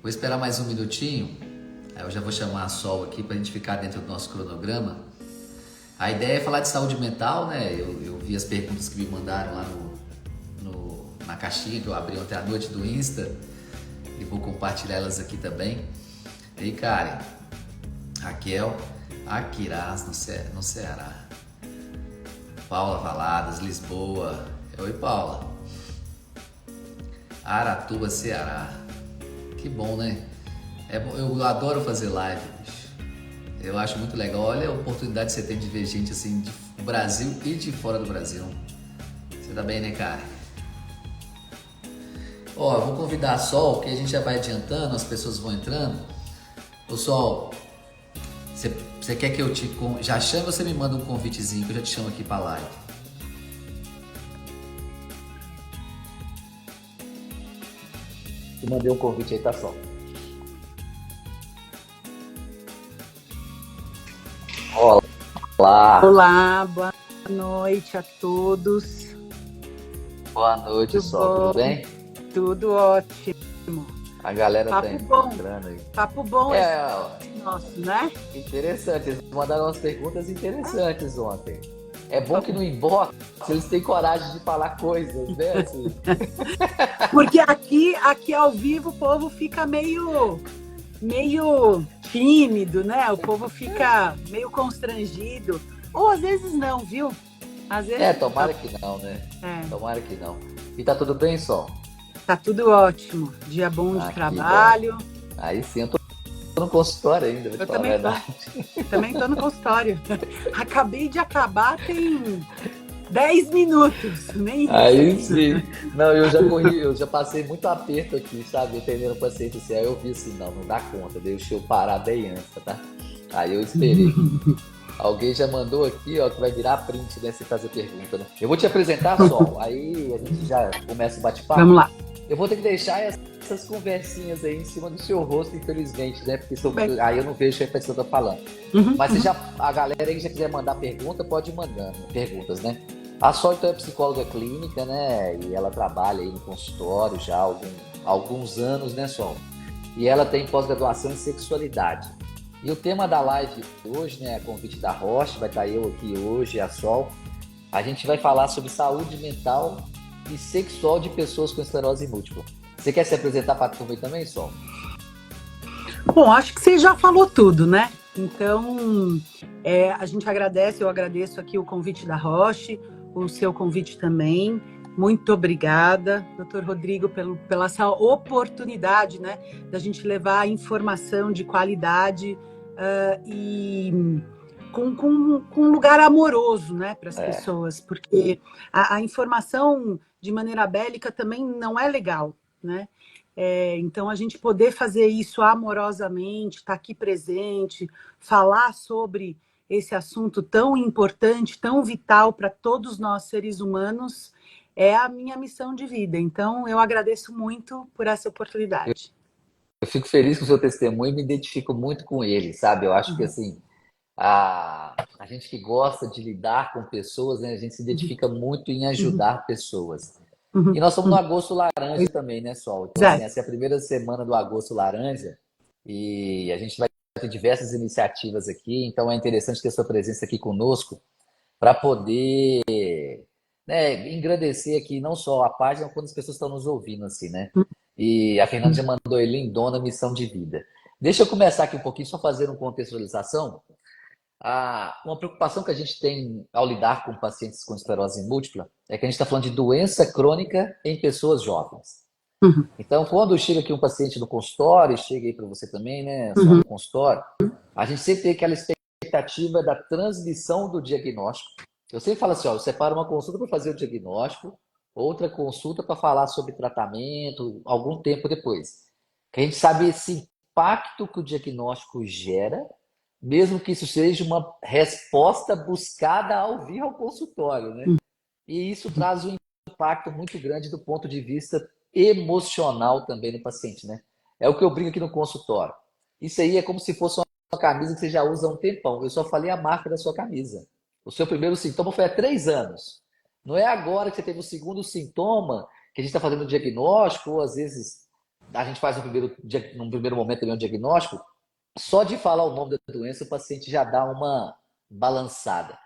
Vou esperar mais um minutinho, aí eu já vou chamar a Sol aqui para a gente ficar dentro do nosso cronograma. A ideia é falar de saúde mental, né? Eu vi as perguntas que me mandaram lá na caixinha que eu abri ontem à noite do Insta e vou compartilhar elas aqui também. E aí, Karen, Raquel, Aquirás, no Ceará. Paula Valadas, Lisboa. Oi, Paula. Aratuba, Ceará. Que bom, né? Eu adoro fazer live, bicho. Eu acho muito legal. Olha a oportunidade que você tem de ver gente assim do Brasil e de fora do Brasil. Você tá bem, né, cara? Ó, eu vou convidar a Sol, que a gente já vai adiantando, as pessoas vão entrando. Ô, Sol, você quer que eu te... Já chama ou você me manda um convitezinho que eu já te chamo aqui pra live? Te mandei um convite aí, tá só. Olá, Olá, boa noite a todos. boa noite, Tudo Sol. Tudo bom? bem? Tudo ótimo. A galera tá Papo bom. entrando aí. Papo bom esse É, nosso, né? interessante. Eles mandaram umas perguntas interessantes ontem. É bom que no inbox eles têm coragem de falar coisas, né? Assim. Porque aqui ao vivo o povo fica meio tímido, né? O povo fica meio constrangido. Ou às vezes não, viu? Às vezes Tomara que não, né? é, Tomara que não. E tá tudo bem, Sol? tá tudo ótimo. Dia bom de Que trabalho. bom. Aí sim, eu tô no consultório ainda, vou te Eu falar a também tô. verdade. Também tô no consultório. Acabei de acabar tem 10 minutos, nem isso. Aí sim. Não, eu já corri, eu já passei muito aperto aqui, sabe? Atendendo o paciente assim. Aí eu vi assim, não dá conta. Deixa eu parar bem antes, tá? Aí eu esperei. Alguém já mandou aqui, ó, que vai virar print, né? Se fazer pergunta, né? Eu vou te apresentar, Sol. Aí a gente já começa o bate-papo. Vamos lá. Eu vou ter que deixar essas conversinhas aí em cima do seu rosto, infelizmente, né? Porque Bem. aí eu não vejo o que a pessoa tá falando. Mas se a galera aí que já quiser mandar pergunta, pode ir mandando perguntas, né? A Sol então é psicóloga clínica, né? E ela trabalha aí no consultório já há alguns anos, né, Sol? E ela tem pós-graduação em sexualidade. E o tema da live hoje, né, a convite da Roche, vai estar eu aqui hoje, a Sol. A gente vai falar sobre saúde mental e sexual de pessoas com esclerose múltipla. Você quer se apresentar para a turma aí também, Sol? Bom, acho que você já falou tudo, né? Então, a gente agradece, eu agradeço aqui o convite da Roche, o seu convite também. Muito obrigada, doutor Rodrigo, pela essa oportunidade, né, da gente levar informação de qualidade e com um lugar amoroso, né, para as pessoas, porque a informação de maneira bélica também não é legal, né? Então, a gente poder fazer isso amorosamente, estar aqui presente, falar sobre esse assunto tão importante, tão vital para todos nós seres humanos, é a minha missão de vida. Então, eu agradeço muito por essa oportunidade. Eu fico feliz com o seu testemunho e me identifico muito com ele, sabe? Eu acho que, assim, a gente que gosta de lidar com pessoas, né? A gente se identifica muito em ajudar pessoas. E nós estamos no Agosto Laranja também, né, Sol? Então, assim, essa é a primeira semana do Agosto Laranja e a gente vai ter diversas iniciativas aqui, então é interessante ter sua presença aqui conosco para poder, né, engrandecer aqui não só a página, quando as pessoas estão nos ouvindo, assim, né? E a Fernanda já mandou aí, lindona, missão de vida. Deixa eu começar aqui um pouquinho, só fazer uma contextualização. Uma preocupação que a gente tem ao lidar com pacientes com esclerose múltipla é que a gente está falando de doença crônica em pessoas jovens. Então, quando chega aqui um paciente no consultório, chega aí para você também, né, só no consultório, a gente sempre tem aquela expectativa da transmissão do diagnóstico. Eu sempre falo assim, ó, eu separo uma consulta para fazer o diagnóstico, outra consulta para falar sobre tratamento, algum tempo depois. Que a gente sabe esse impacto que o diagnóstico gera, mesmo que isso seja uma resposta buscada ao vir ao consultório, né? E isso traz um impacto muito grande do ponto de vista emocional também no paciente, né? É o que eu brinco aqui no consultório. Isso aí é como se fosse uma camisa que você já usa há um tempão. Eu só falei a marca da sua camisa. O seu primeiro sintoma foi há 3 anos. Não é agora que você teve o segundo sintoma que a gente está fazendo o diagnóstico, ou às vezes a gente faz num primeiro momento também um diagnóstico, só de falar o nome da doença, o paciente já dá uma balançada.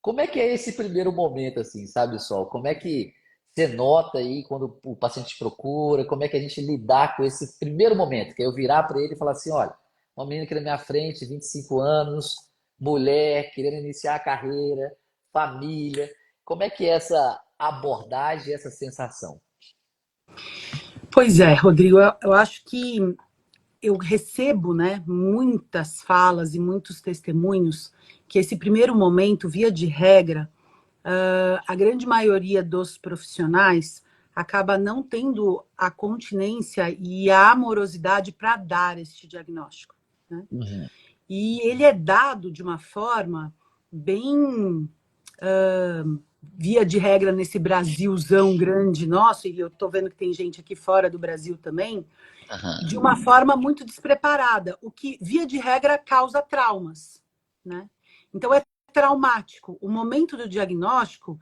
Como é que é esse primeiro momento, assim, sabe, Sol? Como é que você nota aí quando o paciente te procura? Como é que a gente lidar com esse primeiro momento? Que é eu virar para ele e falar assim, olha, uma menina aqui na minha frente, 25 anos, mulher, querendo iniciar a carreira, família. Como é que é essa abordagem, essa sensação? Pois é, Rodrigo, eu acho que eu recebo, né, muitas falas e muitos testemunhos que esse primeiro momento, via de regra, a grande maioria dos profissionais acaba não tendo a continência e a amorosidade para dar este diagnóstico, né? Uhum. E ele é dado de uma forma bem, via de regra, nesse Brasilzão grande nosso, e eu estou vendo que tem gente aqui fora do Brasil também, de uma forma muito despreparada, o que, via de regra, causa traumas, né? Então, é traumático. O momento do diagnóstico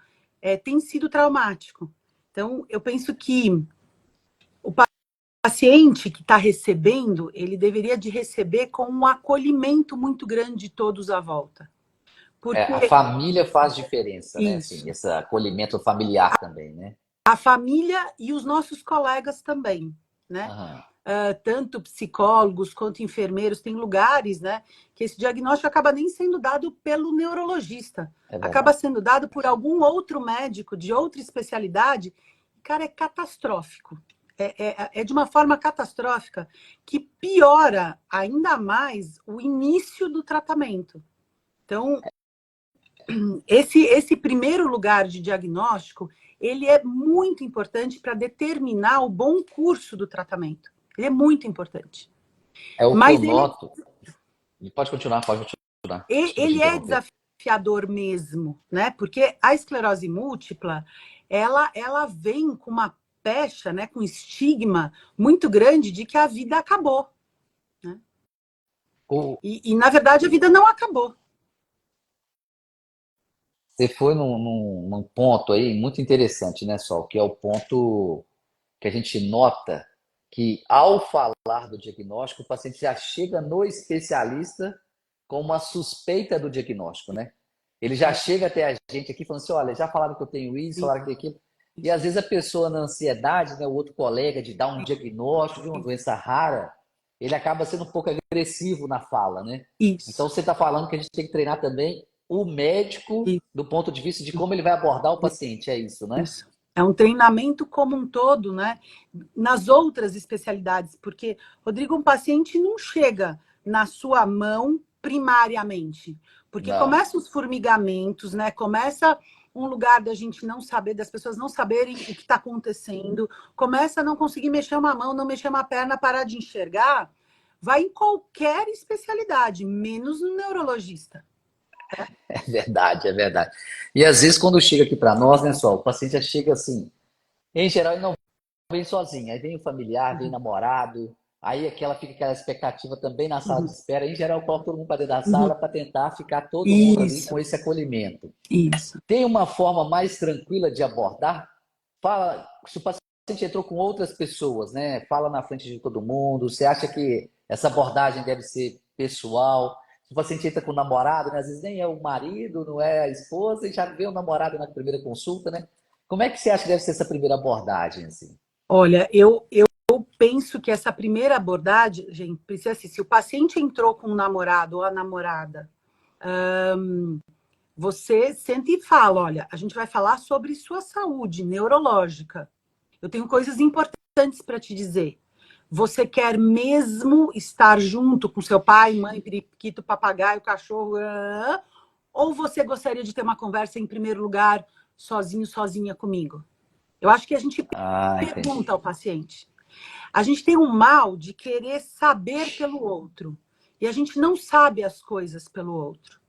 tem sido traumático. Então, eu penso que o paciente que está recebendo, ele deveria de receber com um acolhimento muito grande de todos à volta. Porque A família faz diferença, né? Assim, isso, esse acolhimento familiar também, né? a família e os nossos colegas também, né? Aham. Tanto psicólogos quanto enfermeiros, tem lugares, né, que esse diagnóstico acaba nem sendo dado pelo neurologista, É acaba verdade. sendo dado por algum outro médico de outra especialidade. Cara, é catastrófico. É de uma forma catastrófica que piora ainda mais o início do tratamento. Então, esse primeiro lugar de diagnóstico, ele é muito importante para determinar o bom curso do tratamento. Ele é muito importante. É o que eu Mas noto. Pode continuar, pode continuar. Desculpa te ele é interromper. desafiador mesmo, né? Porque a esclerose múltipla, ela vem com uma pecha, né, com estigma muito grande de que a vida acabou, né? O- E na verdade, a vida não acabou. Você foi num ponto aí muito interessante, né, Sol? Que é o ponto que a gente nota que, ao falar do diagnóstico, o paciente já chega no especialista com uma suspeita do diagnóstico, né? Ele já chega até a gente aqui falando assim, olha, já falaram que eu tenho isso, falaram que eu tenho aquilo. E às vezes a pessoa na ansiedade, né, o outro colega de dar um diagnóstico de uma doença rara, ele acaba sendo um pouco agressivo na fala, né? Então Isso, você está falando que a gente tem que treinar também o médico isso, do ponto de vista de como ele vai abordar o paciente, é isso, né? isso. É um treinamento como um todo, né? Nas outras especialidades, porque, Rodrigo, um paciente não chega na sua mão primariamente, porque Não. começa os formigamentos, né? Começa um lugar da gente não saber, das pessoas não saberem o que está acontecendo, começa a não conseguir mexer uma mão, não mexer uma perna, parar de enxergar, vai em qualquer especialidade, menos no neurologista. É verdade, é verdade. E às vezes quando chega aqui para nós, né, só, o paciente já chega assim, em geral ele não vem sozinho, aí vem o familiar, vem Uhum, namorado, aí fica aquela expectativa também na sala de uhum, espera, em geral coloca todo mundo para dentro da uhum. sala para tentar ficar todo mundo ali Isso, com esse acolhimento. isso. Tem uma forma mais tranquila de abordar? Fala, se o paciente entrou com outras pessoas, né? Fala na frente de todo mundo. Você acha que essa abordagem deve ser pessoal? Se o paciente entra com o namorado, né? Às vezes nem é o marido, não é a esposa, e já vê o namorado na primeira consulta, né? Como é que você acha que deve ser essa primeira abordagem, assim? Olha, eu penso que essa primeira abordagem, gente, precisa ser, se o paciente entrou com um namorado ou a namorada, você senta e fala, olha, a gente vai falar sobre sua saúde neurológica. Eu tenho coisas importantes para te dizer. Você quer mesmo estar junto com seu pai, mãe, periquito, papagaio, cachorro, ou você gostaria de ter uma conversa em primeiro lugar, sozinho, sozinha comigo? Eu acho que a gente Ah, entendi. pergunta ao paciente. A gente tem um mal de querer saber pelo outro. E a gente não sabe as coisas pelo outro.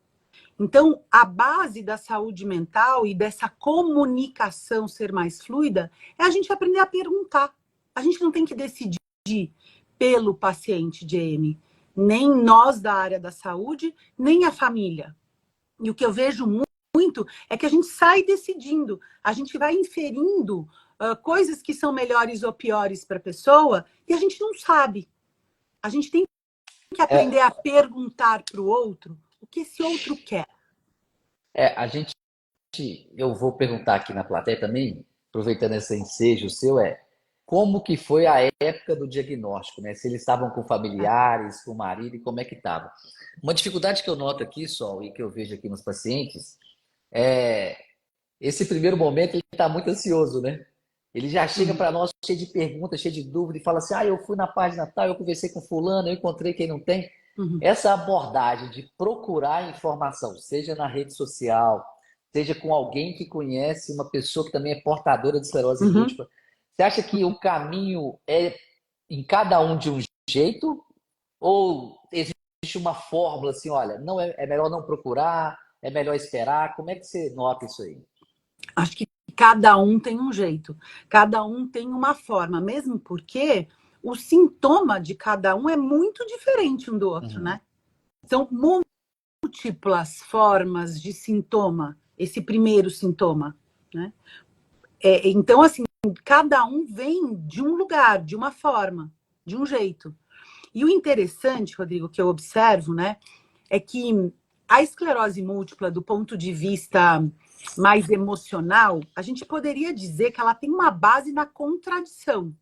Então, a base da saúde mental e dessa comunicação ser mais fluida é a gente aprender a perguntar. A gente não tem que decidir pelo paciente, Jamie. Nem nós da área da saúde, nem a família. E o que eu vejo muito é que a gente sai decidindo. A gente vai inferindo coisas que são melhores ou piores para a pessoa, e a gente não sabe. A gente tem que aprender a perguntar para o outro o que esse outro quer. A gente, eu vou perguntar aqui na plateia também, aproveitando esse ensejo seu, como que foi a época do diagnóstico, né? Se eles estavam com familiares, com o marido, e como é que estava. Uma dificuldade que eu noto aqui, Sol, e que eu vejo aqui nos pacientes, é esse primeiro momento ele está muito ansioso, né? Ele já chega para nós cheio de perguntas, cheio de dúvidas, e fala assim, eu fui na página tal, eu conversei com fulano, eu encontrei quem não tem. Essa abordagem de procurar informação, seja na rede social, seja com alguém que conhece uma pessoa que também é portadora de esclerose múltipla, você acha que o caminho é em cada um de um jeito? Ou existe uma fórmula assim, olha, não é melhor não procurar, é melhor esperar? Como é que você nota isso aí? Acho que cada um tem um jeito, cada um tem uma forma, mesmo porque o sintoma de cada um é muito diferente um do outro, né? São múltiplas formas de sintoma, esse primeiro sintoma, né? Então, assim, cada um vem de um lugar, de uma forma, de um jeito. E o interessante, Rodrigo, que eu observo, né, é que a esclerose múltipla, do ponto de vista mais emocional, a gente poderia dizer que ela tem uma base na contradição.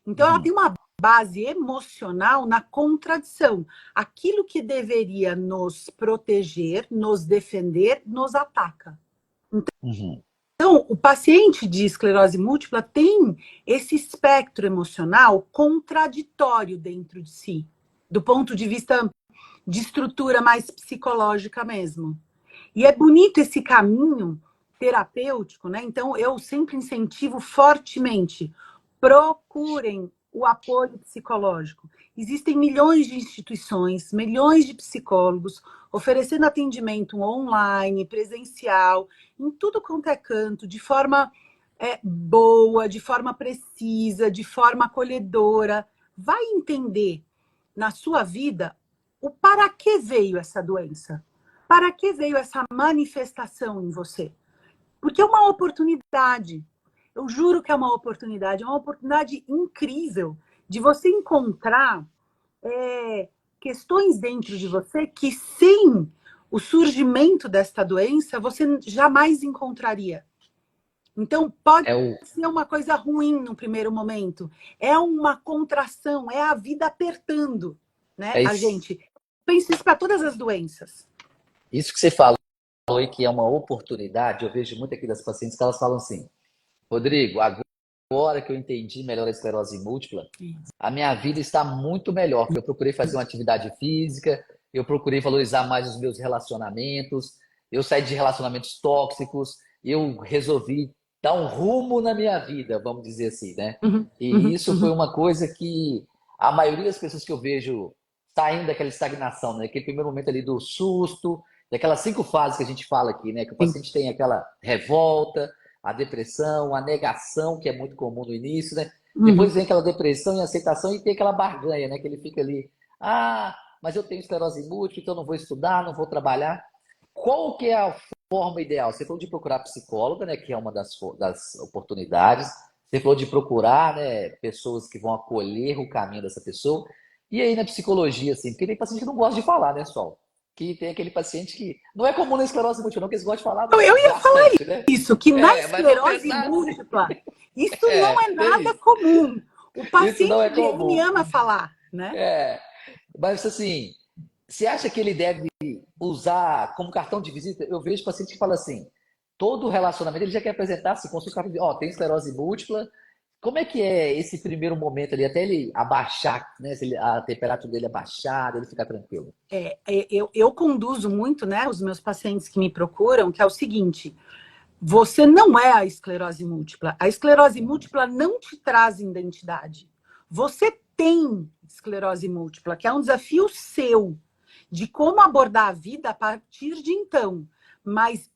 Então, ela tem uma base emocional na contradição. Aquilo que deveria nos proteger, nos defender, nos ataca. Então, o paciente de esclerose múltipla tem esse espectro emocional contraditório dentro de si, do ponto de vista de estrutura mais psicológica mesmo. E é bonito esse caminho terapêutico, né? Então, eu sempre incentivo fortemente, procurem o apoio psicológico. Existem milhões de instituições, milhões de psicólogos oferecendo atendimento online, presencial, em tudo quanto é canto, de forma boa, de forma precisa, de forma acolhedora. Vai entender na sua vida o para que veio essa doença. Para que veio essa manifestação em você? Porque é uma oportunidade. Eu juro que é uma oportunidade incrível de você encontrar questões dentro de você que, sem o surgimento desta doença, você jamais encontraria. Então, pode ser uma coisa ruim no primeiro momento. É uma contração, é a vida apertando, né? A gente pensa isso para todas as doenças. Isso que você falou aí, que é uma oportunidade, eu vejo muito aqui das pacientes que elas falam assim, Rodrigo, agora que eu entendi melhor a esclerose múltipla, a minha vida está muito melhor, porque eu procurei fazer uma atividade física, eu procurei valorizar mais os meus relacionamentos, eu saí de relacionamentos tóxicos, eu resolvi dar um rumo na minha vida, vamos dizer assim, né? E isso foi uma coisa que a maioria das pessoas que eu vejo saindo daquela estagnação, né? Aquele primeiro momento ali do susto, daquelas 5 fases que a gente fala aqui, né? Que o paciente tem aquela revolta, a depressão, a negação, que é muito comum no início, né? Depois vem aquela depressão e aceitação e tem aquela barganha, né? Que ele fica ali, mas eu tenho esclerose múltipla, então não vou estudar, não vou trabalhar. Qual que é a forma ideal? Você falou de procurar psicóloga, né? Que é uma das oportunidades. Você falou de procurar, né, pessoas que vão acolher o caminho dessa pessoa. E aí na psicologia, assim, porque tem paciente que não gosta de falar, né, Sol? Que tem aquele paciente que não é comum na esclerose múltipla, não, que eles gostam de falar. Eu ia falar né? isso, que na esclerose múltipla, isso não é nada comum. O paciente me ama falar, né? Mas assim, você acha que ele deve usar como cartão de visita? Eu vejo paciente que fala assim, todo relacionamento ele já quer apresentar assim, com seus cartões de tem esclerose múltipla. Como é que é esse primeiro momento ali, até ele abaixar, né? Se a temperatura dele abaixar, ele ficar tranquilo? Eu conduzo muito, né, os meus pacientes que me procuram, que é o seguinte, você não é a esclerose múltipla. A esclerose múltipla não te traz identidade. Você tem esclerose múltipla, que é um desafio seu, de como abordar a vida a partir de então. Mas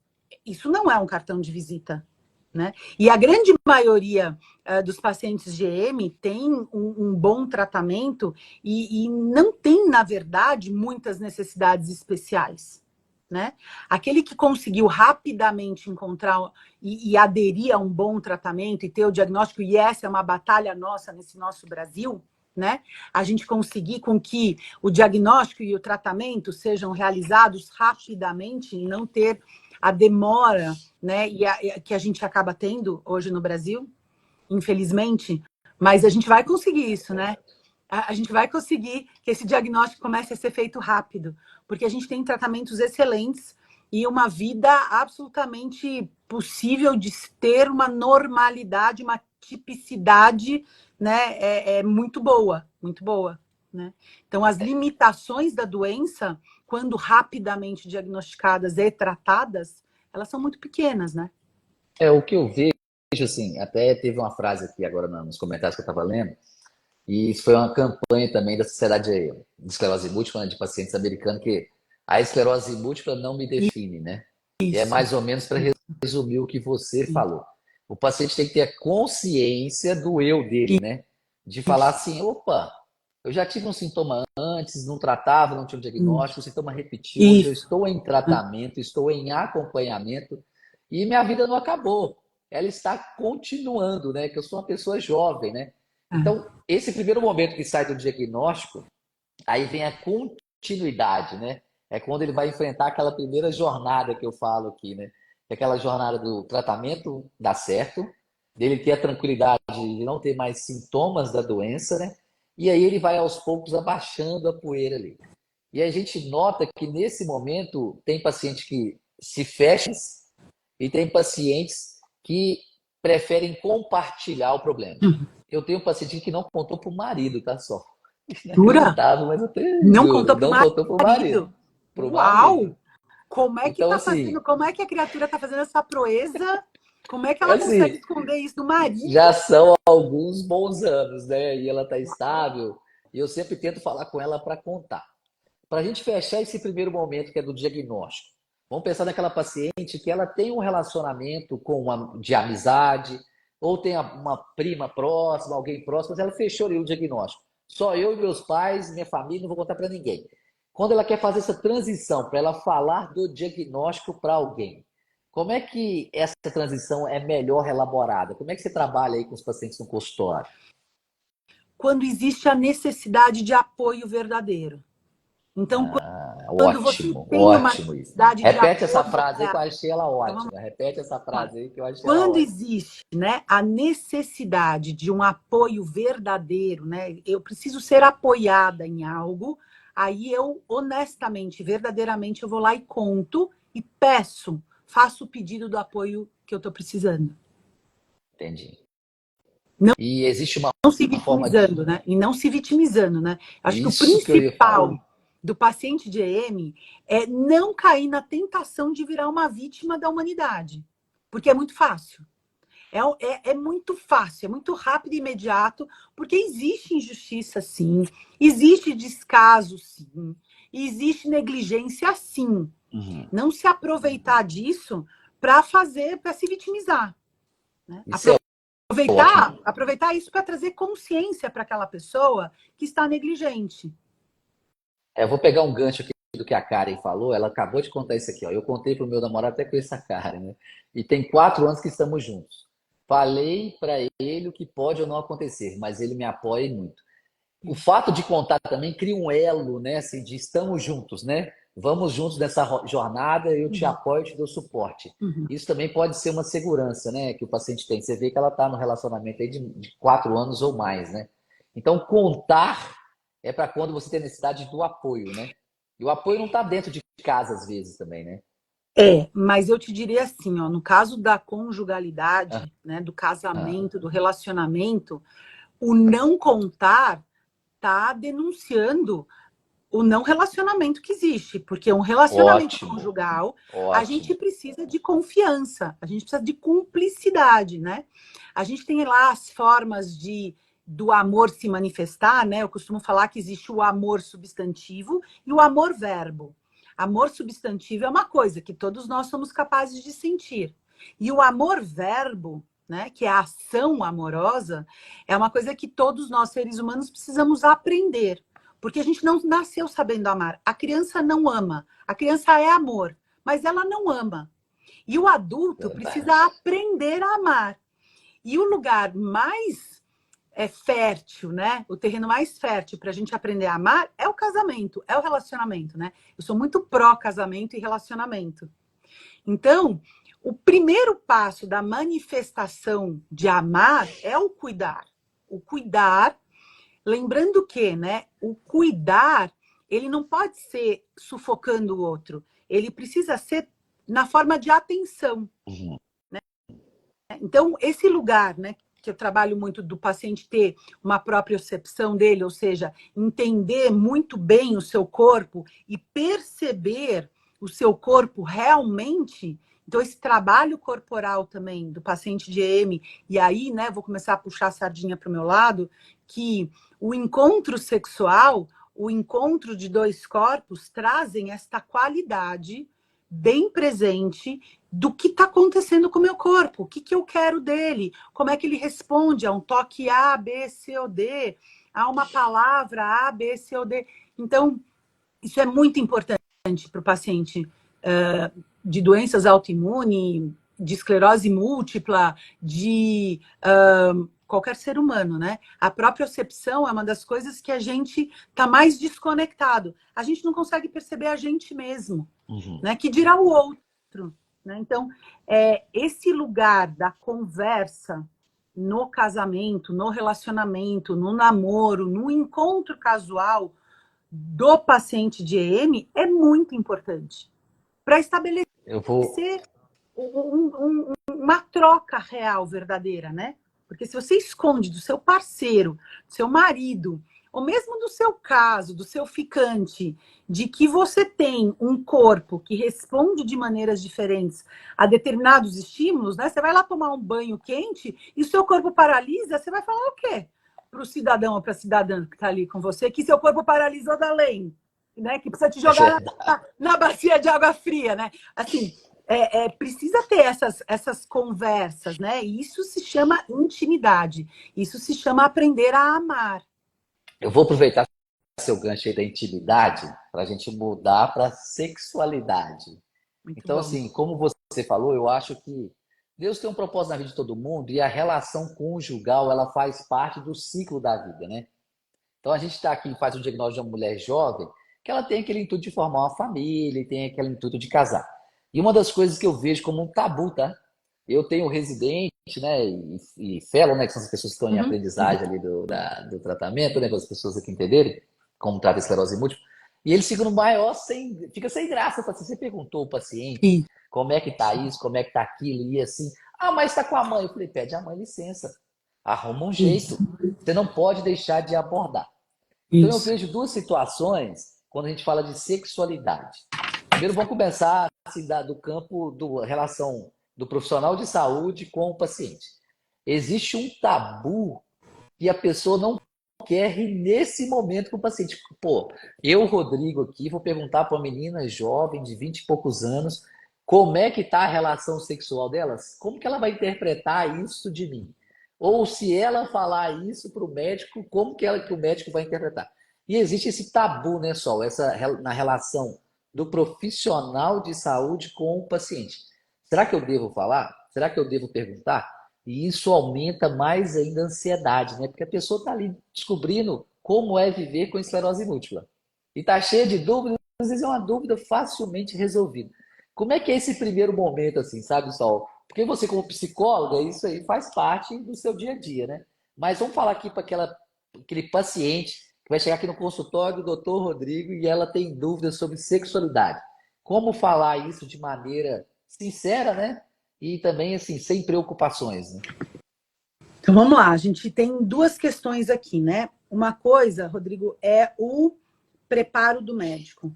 isso não é um cartão de visita. Né? E a grande maioria dos pacientes GM tem um bom tratamento e não tem, na verdade, muitas necessidades especiais. né? Aquele que conseguiu rapidamente encontrar e aderir a um bom tratamento e ter o diagnóstico, e essa é uma batalha nossa nesse nosso Brasil, né? A gente conseguir com que o diagnóstico e o tratamento sejam realizados rapidamente e não ter a demora, né? Que a gente acaba tendo hoje no Brasil, infelizmente. Mas a gente vai conseguir isso, né? A gente vai conseguir que esse diagnóstico comece a ser feito rápido, porque a gente tem tratamentos excelentes e uma vida absolutamente possível de ter uma normalidade, uma tipicidade, né, muito boa, né? Então, as limitações da doença, quando rapidamente diagnosticadas e tratadas, elas são muito pequenas, né? O que eu vejo, assim, até teve uma frase aqui agora nos comentários que eu estava lendo, e isso foi uma campanha também da Sociedade de Esclerose Múltipla, né, de pacientes americanos, que a esclerose múltipla não me define, né? E é Isso, mais ou menos para resumir o que você falou. O paciente tem que ter a consciência do eu dele, né? De falar assim, opa, eu já tive um sintoma antes, não tratava, não tinha um diagnóstico, o sintoma repetiu, hoje eu isso. estou em tratamento, estou em acompanhamento e minha vida não acabou. Ela está continuando, né? Que eu sou uma pessoa jovem, né? Então, esse primeiro momento que sai do diagnóstico, aí vem a continuidade, né? É quando ele vai enfrentar aquela primeira jornada que eu falo aqui, né? Aquela jornada do tratamento dar certo, dele ter a tranquilidade de não ter mais sintomas da doença, né? E aí ele vai aos poucos abaixando a poeira ali. E a gente nota que nesse momento tem paciente que se fecha e tem pacientes que preferem compartilhar o problema. Eu tenho um paciente que não contou para o marido, tá só? Jura? Inacreditável, mas eu tenho, Não juro. contou pro Não contou para o marido. marido? Para o marido. Uau! Como é que Então, tá fazendo? assim, Como é que a criatura tá fazendo essa proeza? Como é que ela consegue assim, esconder isso do marido? já são alguns bons anos, né? E ela está estável. E eu sempre tento falar com ela para contar. Para a gente fechar esse primeiro momento que é do diagnóstico, vamos pensar naquela paciente que ela tem um relacionamento de amizade, ou tem uma prima próxima, alguém próximo, mas ela fechou ali o diagnóstico. Só eu e meus pais, minha família, não vou contar para ninguém. Quando ela quer fazer essa transição para ela falar do diagnóstico para alguém, como é que essa transição é melhor elaborada? Como é que você trabalha aí com os pacientes no consultório? Quando existe a necessidade de apoio verdadeiro. Então, quando você Ótimo, tem uma ótimo isso. necessidade de Repete essa apoio frase aí que eu real, achei ela então, vamos ótima. Repete essa lá. frase aí que eu achei ela Quando ótima. existe, né, a necessidade de um apoio verdadeiro, né, eu preciso ser apoiada em algo, aí eu honestamente, verdadeiramente, eu vou lá e conto e peço, faço o pedido do apoio que eu estou precisando. Entendi. Não, E existe uma não se forma de. vitimizando, né? E não se vitimizando, né? Acho que o Isso que eu ia falar. principal do paciente de EM é não cair na tentação de virar uma vítima da humanidade, porque é muito fácil. É muito fácil, é muito rápido e imediato, porque existe injustiça, sim, existe descaso, sim, existe negligência, sim. Uhum. Não se aproveitar disso para se vitimizar, né? Isso é ótimo. Aproveitar isso para trazer consciência para aquela pessoa que está negligente. Eu vou pegar um gancho aqui do que a Karen falou. Ela acabou de contar isso aqui. Ó. Eu contei para o meu namorado até com essa Karen, né? E tem 4 anos que estamos juntos. Falei para ele o que pode ou não acontecer, mas ele me apoia muito. O fato de contar também cria um elo, né? Assim, de estamos juntos, né? Vamos juntos nessa jornada, eu te apoio, te dou suporte. Isso também pode ser uma segurança, né? Que o paciente tem. Você vê que ela está no relacionamento aí de 4 anos ou mais, né? Então, contar é para quando você tem necessidade do apoio, né? E o apoio não está dentro de casa, às vezes, também, né? Mas eu te diria assim, ó, no caso da conjugalidade, né, do casamento, do relacionamento, o não contar tá denunciando o não relacionamento que existe, porque um relacionamento Ótimo, conjugal, a gente ótimo. precisa de confiança, a gente precisa de cumplicidade, né? A gente tem lá as formas do amor se manifestar, né? Eu costumo falar que existe o amor substantivo e o amor verbo. Amor substantivo é uma coisa que todos nós somos capazes de sentir. E o amor verbo, né, que é a ação amorosa, é uma coisa que todos nós seres humanos precisamos aprender. Porque a gente não nasceu sabendo amar. A criança não ama. A criança é amor, mas ela não ama. E o adulto precisa aprender a amar. E o lugar mais fértil, né? O terreno mais fértil para a gente aprender a amar é o casamento, é o relacionamento, né? Eu sou muito pró-casamento e relacionamento. Então, o primeiro passo da manifestação de amar é o cuidar. O cuidar, lembrando que, né? O cuidar, ele não pode ser sufocando o outro. Ele precisa ser na forma de atenção. Né? Então, esse lugar, né? Que eu trabalho muito do paciente ter uma propriocepção dele, ou seja, entender muito bem o seu corpo e perceber o seu corpo realmente. Então, esse trabalho corporal também do paciente de EM, e aí, né, vou começar a puxar a sardinha para o meu lado, que o encontro sexual, o encontro de dois corpos trazem esta qualidade bem presente do que está acontecendo com o meu corpo, o que eu quero dele, como é que ele responde a um toque A, B, C ou D, a uma palavra A, B, C ou D. Então, isso é muito importante para o paciente de doenças autoimunes, de esclerose múltipla, de qualquer ser humano, né? A propriocepção é uma das coisas que a gente está mais desconectado. A gente não consegue perceber a gente mesmo, né? Que dirá o outro. Né? Então, esse lugar da conversa no casamento, no relacionamento, no namoro, no encontro casual do paciente de EM é muito importante para estabelecer uma troca real, verdadeira, né? Porque se você esconde do seu parceiro, do seu marido, ou mesmo do seu caso, do seu ficante, de que você tem um corpo que responde de maneiras diferentes a determinados estímulos, né? Você vai lá tomar um banho quente e o seu corpo paralisa, você vai falar o quê? Para o cidadão ou para a cidadã que está ali com você, que seu corpo paralisou da lei, né? Que precisa te jogar na bacia de água fria, né? Assim, precisa ter essas conversas, né? E isso se chama intimidade, isso se chama aprender a amar. Eu vou aproveitar seu gancho aí da intimidade para a gente mudar para sexualidade. Muito então, bom. assim, como você falou, eu acho que Deus tem um propósito na vida de todo mundo e a relação conjugal, ela faz parte do ciclo da vida, né? Então, a gente está aqui e faz um diagnóstico de uma mulher jovem que ela tem aquele intuito de formar uma família, tem aquele intuito de casar. E uma das coisas que eu vejo como um tabu, tá? Eu tenho residente, né, e fellow, né, que são as pessoas que estão em aprendizagem ali do tratamento, né, para as pessoas aqui entenderem como trata a esclerose múltipla. E eles ficam no maior, fica sem graça. Você perguntou ao paciente como é que tá isso, como é que tá aquilo, e assim, mas tá com a mãe. Eu falei, pede a mãe licença, arruma um jeito. Você não pode deixar de abordar. Então eu vejo duas situações quando a gente fala de sexualidade. Primeiro vamos começar assim, do campo da relação do profissional de saúde com o paciente. Existe um tabu que a pessoa não quer ir nesse momento com o paciente. Pô, eu, Rodrigo, aqui, vou perguntar para uma menina jovem de 20 e poucos anos como é que está a relação sexual delas, como que ela vai interpretar isso de mim? Ou se ela falar isso para o médico, como que o médico vai interpretar? E existe esse tabu, né, Sol, na relação do profissional de saúde com o paciente. Será que eu devo falar? Será que eu devo perguntar? E isso aumenta mais ainda a ansiedade, né? Porque a pessoa está ali descobrindo como é viver com esclerose múltipla. E está cheia de dúvidas, às vezes é uma dúvida facilmente resolvida. Como é que é esse primeiro momento, assim, sabe, Sol? Porque você, como psicóloga, isso aí faz parte do seu dia a dia, né? Mas vamos falar aqui para aquele paciente que vai chegar aqui no consultório do doutor Rodrigo e ela tem dúvidas sobre sexualidade. Como falar isso de maneira sincera, né? E também, assim, sem preocupações, né? Então, vamos lá. A gente tem duas questões aqui, né? Uma coisa, Rodrigo, é o preparo do médico.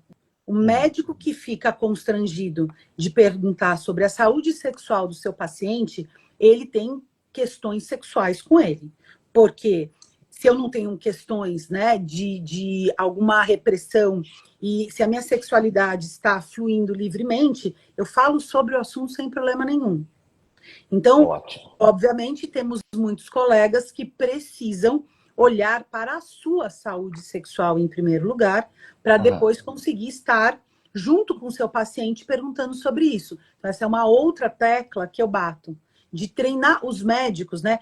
O médico que fica constrangido de perguntar sobre a saúde sexual do seu paciente, ele tem questões sexuais com ele. Porque se eu não tenho questões, né, de alguma repressão e se a minha sexualidade está fluindo livremente, eu falo sobre o assunto sem problema nenhum. Então, obviamente, temos muitos colegas que precisam olhar para a sua saúde sexual em primeiro lugar, para depois conseguir estar junto com o seu paciente perguntando sobre isso. Então, essa é uma outra tecla que eu bato, de treinar os médicos, né?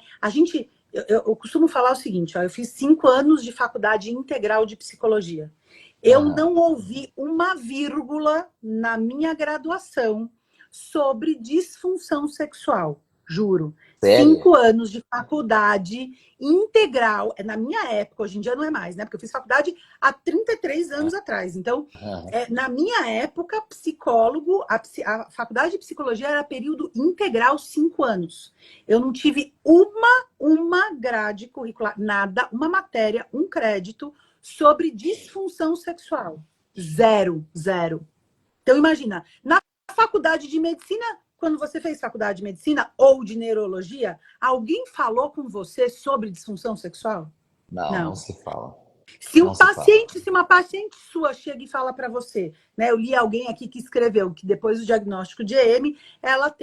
Eu costumo falar o seguinte, ó, eu fiz 5 anos de faculdade integral de psicologia. Eu não ouvi uma vírgula na minha graduação sobre disfunção sexual, juro. Sério? 5 anos de faculdade integral, na minha época, hoje em dia não é mais, né? Porque eu fiz faculdade há 33 anos atrás. Então, na minha época, psicólogo, a faculdade de psicologia era período integral, 5 anos. Eu não tive uma grade curricular, nada, uma matéria, um crédito sobre disfunção sexual. Zero. Então, imagina, na faculdade de medicina, quando você fez faculdade de medicina ou de neurologia, alguém falou com você sobre disfunção sexual? Não se fala. Se uma paciente sua chega e fala para você, né? Eu li alguém aqui que escreveu que depois do diagnóstico de EM, ela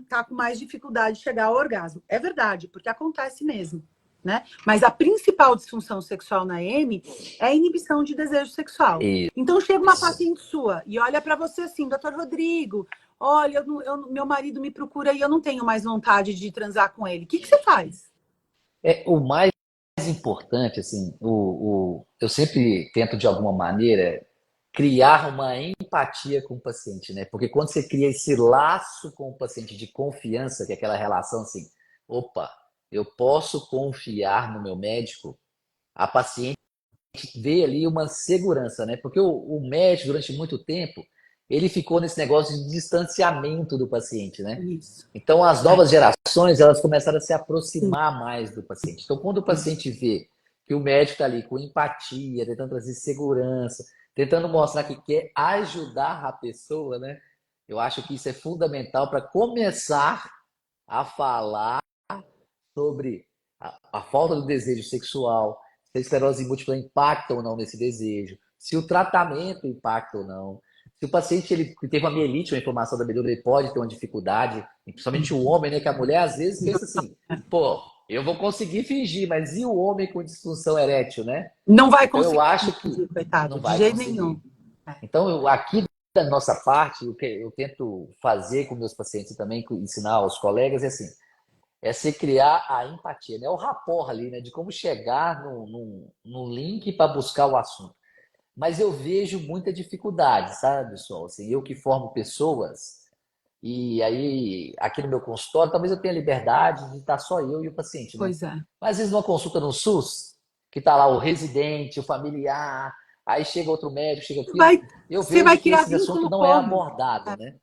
tá com mais dificuldade de chegar ao orgasmo. É verdade, porque acontece mesmo. Né? Mas a principal disfunção sexual na EM é a inibição de desejo sexual. Então chega uma paciente sua e olha para você assim, doutor Rodrigo, olha, meu marido me procura e eu não tenho mais vontade de transar com ele. O que você faz? O mais importante, assim, eu sempre tento, de alguma maneira, criar uma empatia com o paciente, né? Porque quando você cria esse laço com o paciente de confiança, que é aquela relação assim, opa, eu posso confiar no meu médico, a paciente vê ali uma segurança, né? Porque o médico, durante muito tempo, ele ficou nesse negócio de distanciamento do paciente, né? Isso. Então, as novas gerações, elas começaram a se aproximar mais do paciente. Então, quando o paciente vê que o médico está ali com empatia, tentando trazer segurança, tentando mostrar que quer ajudar a pessoa, né? Eu acho que isso é fundamental para começar a falar sobre a falta do desejo sexual, se a esclerose múltipla impacta ou não nesse desejo, se o tratamento impacta ou não, se o paciente ele teve uma mielite, uma inflamação da medula, ele pode ter uma dificuldade, principalmente o homem, né? Que a mulher às vezes pensa assim, pô, eu vou conseguir fingir, mas e o homem com disfunção erétil, né? Não vai então, conseguir. Eu acho que coitado, não vai de jeito conseguir. nenhum. Então, aqui da nossa parte, o que eu tento fazer com meus pacientes e também ensinar aos colegas é assim, é se criar a empatia, né? O rapport ali, né? De como chegar no link para buscar o assunto. Mas eu vejo muita dificuldade, sabe, pessoal? Assim, eu que formo pessoas, e aí, aqui no meu consultório, talvez eu tenha liberdade de estar só eu e o paciente, né? Pois é. Mas às vezes numa consulta no SUS, que está lá o residente, o familiar, aí chega outro médico, chega aqui, eu Você vai vejo que criar esse assunto vínculo não é como? abordado, né?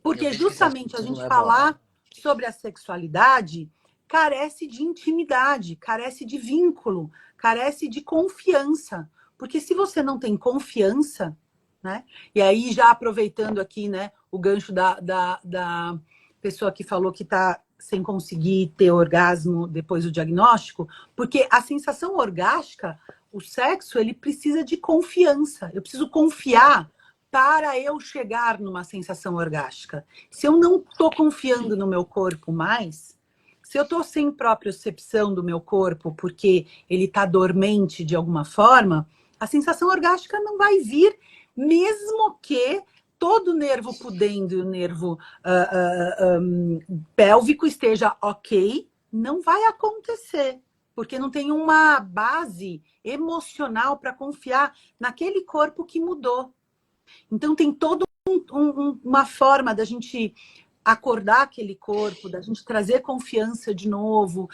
Porque justamente a Assunto gente não é abordado. falar sobre a sexualidade carece de intimidade, carece de vínculo, carece de confiança. Porque se você não tem confiança, né? E aí, já aproveitando aqui, né, o gancho da pessoa que falou que está sem conseguir ter orgasmo depois do diagnóstico, porque a sensação orgástica, o sexo, ele precisa de confiança. Eu preciso confiar para eu chegar numa sensação orgástica. Se eu não estou confiando no meu corpo mais, se eu estou sem propriocepção do meu corpo porque ele está dormente de alguma forma, a sensação orgástica não vai vir, mesmo que todo o nervo pudendo e o nervo pélvico esteja ok, não vai acontecer, porque não tem uma base emocional para confiar naquele corpo que mudou. Então, tem toda uma forma da gente acordar aquele corpo, da gente trazer confiança de novo,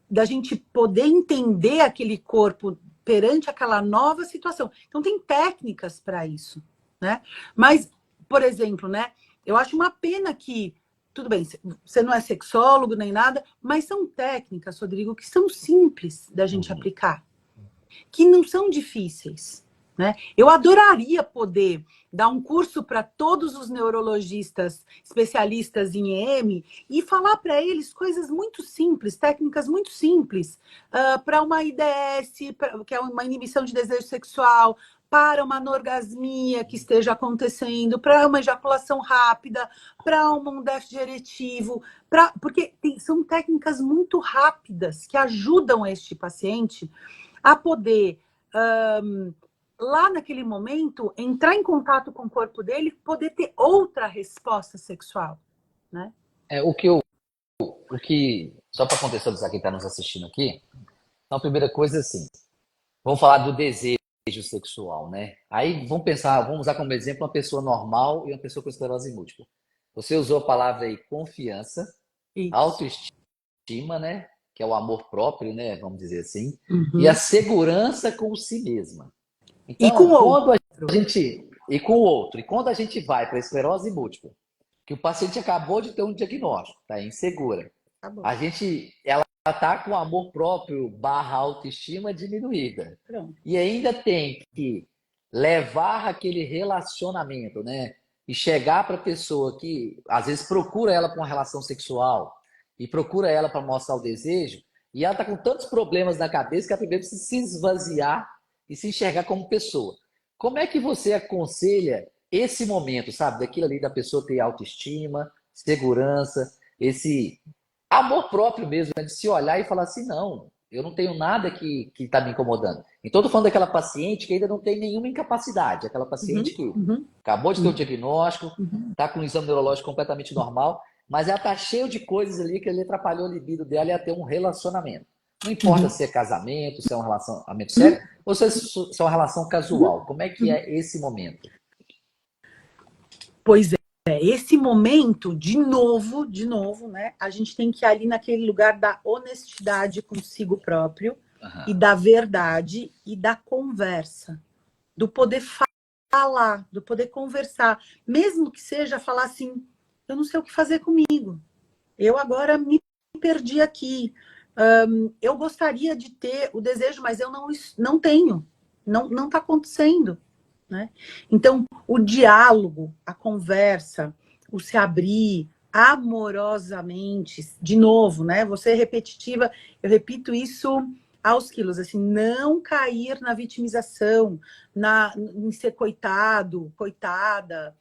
da gente poder entender aquele corpo perante aquela nova situação. Então, tem técnicas para isso, né? Mas, por exemplo, né? Eu acho uma pena que, tudo bem, você não é sexólogo nem nada, mas são técnicas, Rodrigo, que são simples da gente aplicar, que não são difíceis, né? Eu adoraria poder dar um curso para todos os neurologistas especialistas em EM e falar para eles coisas muito simples, técnicas muito simples, para uma IDS, que é uma inibição de desejo sexual, para uma anorgasmia que esteja acontecendo, para uma ejaculação rápida, para um déficit eretivo, porque são técnicas muito rápidas que ajudam este paciente a poder, lá naquele momento, entrar em contato com o corpo dele, poder ter outra resposta sexual, né? Só para contextualizar quem está nos assistindo aqui, então a primeira coisa é assim, vamos falar do desejo sexual, né? Aí vamos usar como exemplo uma pessoa normal e uma pessoa com esclerose múltipla. Você usou a palavra aí confiança, Isso. autoestima, né? Que é o amor próprio, né? Vamos dizer assim, e a segurança com si mesma. Então, e com o outro. E com o outro. E quando a gente vai para a esclerose múltipla, que o paciente acabou de ter um diagnóstico, tá insegura. Ela está com amor próprio / autoestima diminuída. Pronto. E ainda tem que levar aquele relacionamento, né? E chegar para a pessoa que às vezes procura ela para uma relação sexual e procura ela para mostrar o desejo, e ela está com tantos problemas na cabeça que ela primeiro precisa se esvaziar e se enxergar como pessoa. Como é que você aconselha esse momento, sabe? Daquilo ali da pessoa ter autoestima, segurança, esse amor próprio mesmo, né? De se olhar e falar assim, não, eu não tenho nada que está me incomodando. Então, estou falando daquela paciente que ainda não tem nenhuma incapacidade, aquela paciente que acabou de ter o diagnóstico, está com um exame neurológico completamente normal, mas ela está cheia de coisas ali que ele atrapalhou a libido dela e a ter um relacionamento. Não importa se é casamento, se é um relacionamento sério, ou se é uma relação casual. Como é que é esse momento? Pois é, esse momento, de novo, né? A gente tem que ir ali naquele lugar da honestidade consigo próprio e da verdade e da conversa, do poder falar, do poder conversar, mesmo que seja falar assim, eu não sei o que fazer comigo, eu agora me perdi aqui, eu gostaria de ter o desejo, mas eu não tenho, não está acontecendo. Né? Então, o diálogo, a conversa, o se abrir amorosamente, de novo, né? Você é repetitiva, eu repito isso aos quilos, assim, não cair na vitimização, em ser coitado, coitada,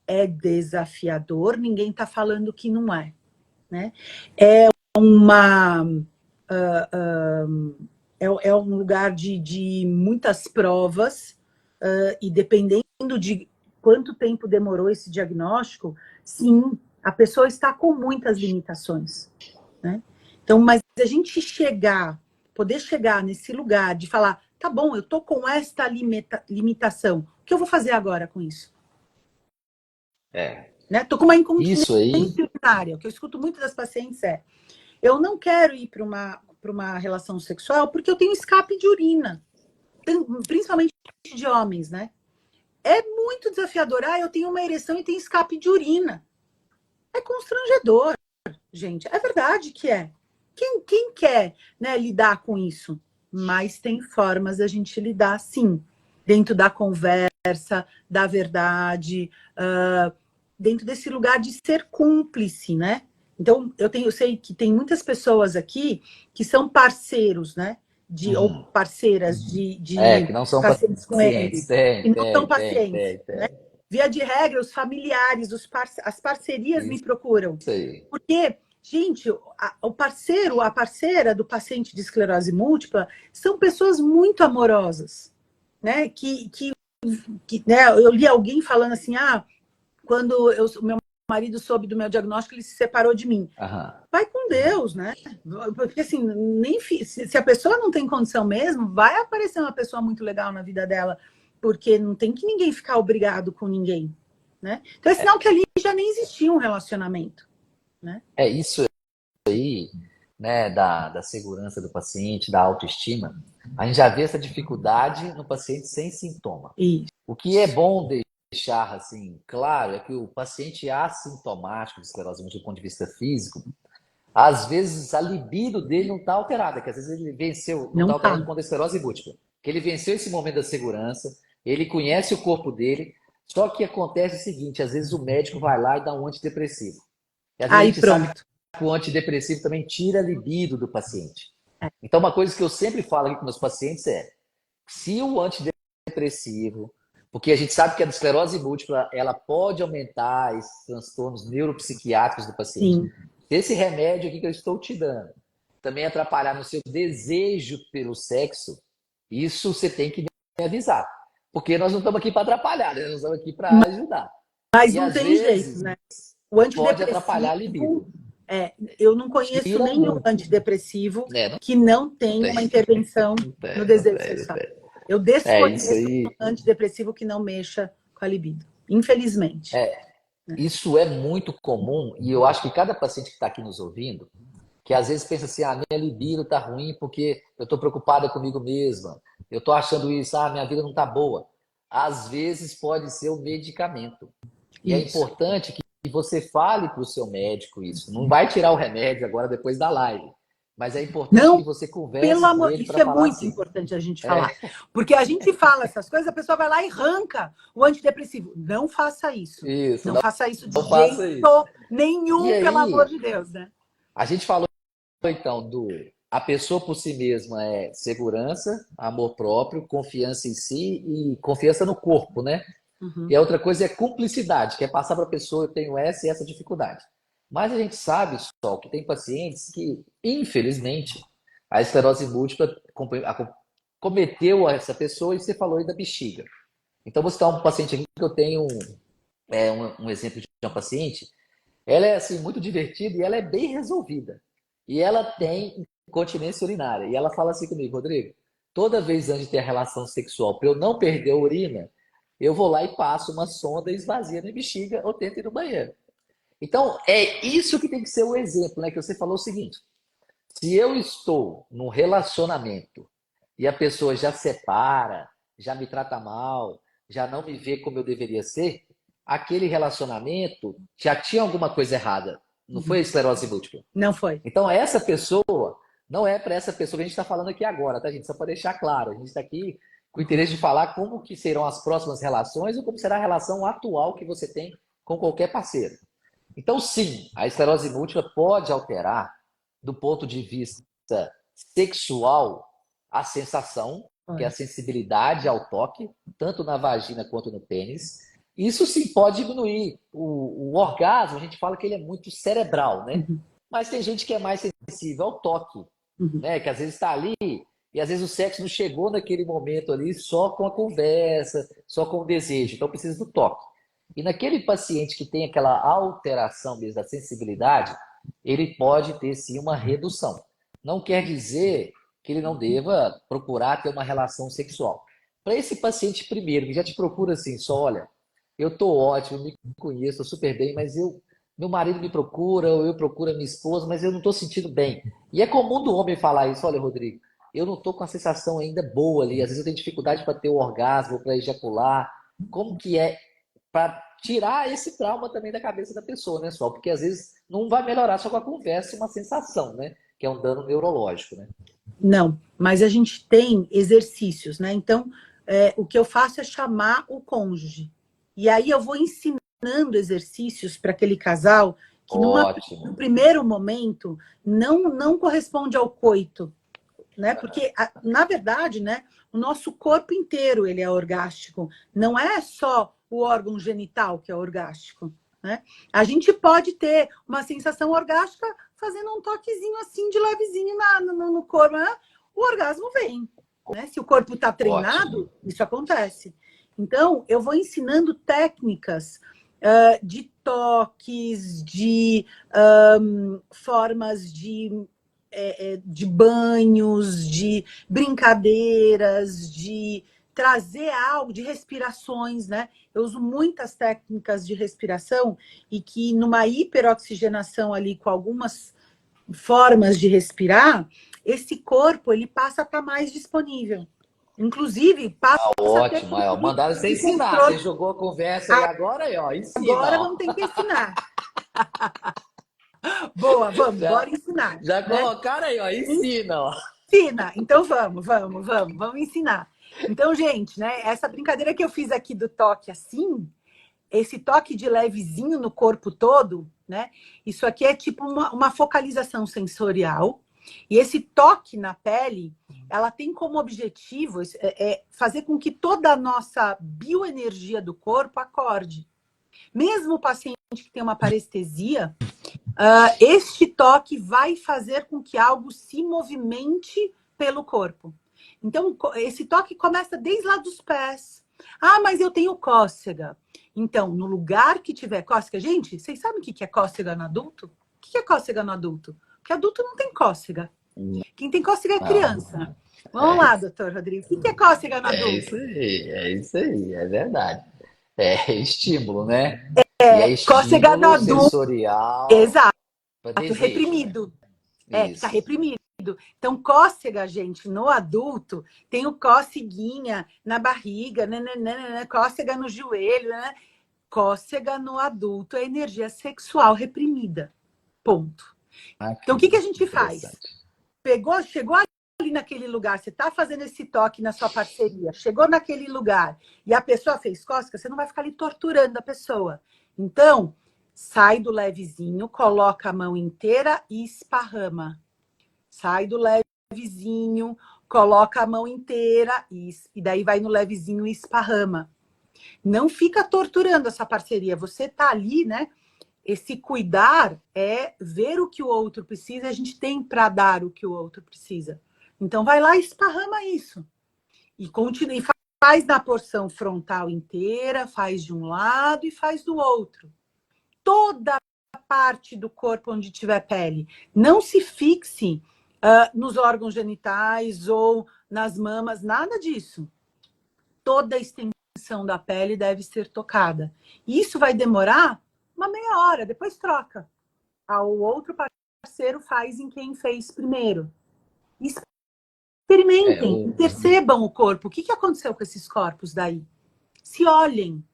é desafiador, ninguém está falando que não é, né? É é um lugar de muitas provas, e dependendo de quanto tempo demorou esse diagnóstico, sim, a pessoa está com muitas limitações, né? Então, mas a gente poder chegar nesse lugar de falar, tá bom, eu tô com esta limitação, o que eu vou fazer agora com isso? Né? Tô com uma incontinência urinária, o que eu escuto muito das pacientes eu não quero ir para uma relação sexual porque eu tenho escape de urina, principalmente de homens, né? É muito desafiador. Eu tenho uma ereção e tenho escape de urina. É constrangedor, gente. É verdade que é. Quem quer, né, lidar com isso? Mas tem formas da gente lidar, sim. Dentro da conversa, da verdade, dentro desse lugar de ser cúmplice, né? Então, eu sei que tem muitas pessoas aqui que são parceiros, né? Ou parceiras que não são pacientes com pacientes. ele. E não são pacientes. Né? Via de regra, os familiares, as parcerias me procuram. Porque, gente, o parceiro, a parceira do paciente de esclerose múltipla são pessoas muito amorosas. Né? Né? Eu li alguém falando assim, quando o meu marido soube do meu diagnóstico, ele se separou de mim. Vai com Deus, né? Porque assim, se a pessoa não tem condição mesmo, vai aparecer uma pessoa muito legal na vida dela, porque não tem que ninguém ficar obrigado com ninguém, né? Então é sinal que ali já nem existia um relacionamento, né? É isso aí, né, da segurança do paciente, da autoestima. A gente já vê essa dificuldade no paciente sem sintoma. Isso. O que é bom deixar assim claro é que o paciente assintomático de esclerose múltipla do ponto de vista físico, às vezes a libido dele não está alterada, que às vezes ele venceu, não está alterado com a esclerose múltipla, que ele venceu esse momento da segurança, ele conhece o corpo dele, só que acontece o seguinte, às vezes o médico vai lá e dá um antidepressivo. E às vezes a gente sabe que o antidepressivo também tira a libido do paciente. Então uma coisa que eu sempre falo aqui com meus pacientes se o antidepressivo antidepressivo, porque a gente sabe que a esclerose múltipla ela pode aumentar esses transtornos neuropsiquiátricos do paciente. Sim. Esse remédio aqui que eu estou te dando também atrapalhar no seu desejo pelo sexo, isso você tem que me avisar. Porque nós não estamos aqui para atrapalhar, né? Nós estamos aqui para ajudar. Mas E não às tem vezes jeito, né? O pode antidepressivo, atrapalhar a libido. eu não conheço Tira nenhum muito. antidepressivo Não que não tem. tenha uma intervenção Não no tem, não desejo tem, não sexual. tem. Eu Isso desconheço aí. um antidepressivo que não mexa com a libido, infelizmente. Isso é muito comum e eu acho que cada paciente que está aqui nos ouvindo, que às vezes pensa assim, minha libido está ruim porque eu estou preocupada comigo mesma, eu estou achando isso, minha vida não está boa. Às vezes pode ser o medicamento. E é Isso. importante que você fale para o seu médico isso. Não vai tirar o remédio agora depois da live. Mas é importante Não, que você pelo converse com amor, ele isso para é falar muito assim. importante a gente falar. Porque a gente fala essas coisas, a pessoa vai lá e arranca o antidepressivo. Não faça isso. Isso, Não faça isso de não faça jeito isso. nenhum, E pelo amor aí, de Deus, né? a gente falou então a pessoa por si mesma é segurança, amor próprio, confiança em si e confiança no corpo, né? Uhum. E a outra coisa é cumplicidade, que é passar para a pessoa, eu tenho essa e essa dificuldade. Mas a gente sabe, Sol, que tem pacientes que, infelizmente, a esclerose múltipla cometeu essa pessoa e você falou aí da bexiga. Então, vou citar um paciente aqui que eu tenho um exemplo de uma paciente. Ela é assim muito divertida e ela é bem resolvida. E ela tem incontinência urinária. E ela fala assim comigo, Rodrigo, toda vez antes de ter a relação sexual, para eu não perder a urina, eu vou lá e passo uma sonda e esvazia minha bexiga ou tento ir no banheiro. Então, é isso que tem que ser o exemplo, né? Que você falou o seguinte: se eu estou num relacionamento e a pessoa já separa, já me trata mal, já não me vê como eu deveria ser, aquele relacionamento já tinha alguma coisa errada. Não foi esclerose múltipla. Não foi. Então, essa pessoa, não é para essa pessoa que a gente está falando aqui agora, tá, gente? Só para deixar claro, a gente está aqui com o interesse de falar como que serão as próximas relações ou como será a relação atual que você tem com qualquer parceiro. Então, sim, a esclerose múltipla pode alterar, do ponto de vista sexual, a sensação, que é a sensibilidade ao toque, tanto na vagina quanto no pênis. Isso sim pode diminuir. O orgasmo, a gente fala que ele é muito cerebral, né? Mas tem gente que é mais sensível ao toque, né? Que às vezes está ali e às vezes o sexo não chegou naquele momento ali só com a conversa, só com o desejo. Então precisa do toque. E naquele paciente que tem aquela alteração mesmo da sensibilidade, ele pode ter sim uma redução. Não quer dizer que ele não deva procurar ter uma relação sexual. Para esse paciente primeiro, que já te procura assim, só olha, eu estou ótimo, me conheço, estou super bem, mas meu marido me procura, ou eu procuro a minha esposa, mas eu não estou sentindo bem. E é comum do homem falar isso, olha, Rodrigo, eu não estou com a sensação ainda boa ali, às vezes eu tenho dificuldade para ter o orgasmo, para ejacular. Como que é para tirar esse trauma também da cabeça da pessoa, né, só? Porque às vezes não vai melhorar só com a conversa, uma sensação, né? Que é um dano neurológico, né? Não, mas a gente tem exercícios, né? Então, o que eu faço é chamar o cônjuge. E aí eu vou ensinando exercícios para aquele casal que no primeiro momento não corresponde ao coito, né? Porque, na verdade, né, o nosso corpo inteiro ele é orgástico. Não é só o órgão genital que é orgástico, né? A gente pode ter uma sensação orgástica fazendo um toquezinho assim de levezinho no corpo, né? O orgasmo vem, né? Se o corpo está treinado, isso acontece. Então, eu vou ensinando técnicas de toques, de formas de banhos, de brincadeiras, de trazer algo, de respirações, né? Eu uso muitas técnicas de respiração e que numa hiperoxigenação ali com algumas formas de respirar, esse corpo ele passa a estar mais disponível. Inclusive, passa a ter mandaram você ensinar. Controle. Você jogou a conversa e agora aí, ó, ensina. Agora vamos ter que ensinar. Boa, vamos, bora ensinar. Já colocaram aí, ó, ensina, ó. Ensina, então vamos ensinar. Então, gente, né, essa brincadeira que eu fiz aqui do toque assim, esse toque de levezinho no corpo todo, né, isso aqui é tipo uma focalização sensorial, E esse toque na pele, ela tem como objetivo fazer com que toda a nossa bioenergia do corpo acorde. Mesmo o paciente que tem uma parestesia, este toque vai fazer com que algo se movimente pelo corpo. Então, esse toque começa desde lá dos pés. Ah, mas eu tenho cócega. Então, no lugar que tiver cócega... Gente, vocês sabem o que é cócega no adulto? O que é cócega no adulto? Porque adulto não tem cócega. Quem tem cócega é criança. Vamos lá, doutor Rodrigo. O que é cócega no adulto? É isso aí, é verdade. É estímulo, né? E é Cócega no estímulo adulto. sensorial Exato. para desejo, Reprimido. né? Que tá Isso. reprimido. Então, cócega, gente, no adulto, tem o coceguinha na barriga, cócega no joelho, né? Cócega no adulto é energia sexual reprimida. Ponto. Então, o que a gente faz? Chegou ali naquele lugar, você está fazendo esse toque na sua parceria, chegou naquele lugar e a pessoa fez cócega, você não vai ficar ali torturando a pessoa. Então, sai do levezinho, coloca a mão inteira e esparrama. Sai do levezinho, coloca a mão inteira e daí vai no levezinho e esparrama. Não fica torturando essa parceria. Você tá ali, né? Esse cuidar é ver o que o outro precisa, a gente tem para dar o que o outro precisa. Então vai lá e esparrama isso. E continua, e faz na porção frontal inteira, faz de um lado e faz do outro. Toda a parte do corpo onde tiver pele. Não se fixe nos órgãos genitais ou nas mamas, nada disso. Toda a extensão da pele deve ser tocada. Isso vai demorar uma meia hora, depois troca. O outro parceiro faz em quem fez primeiro. Experimentem, percebam o corpo. O que aconteceu com esses corpos daí? Se olhem.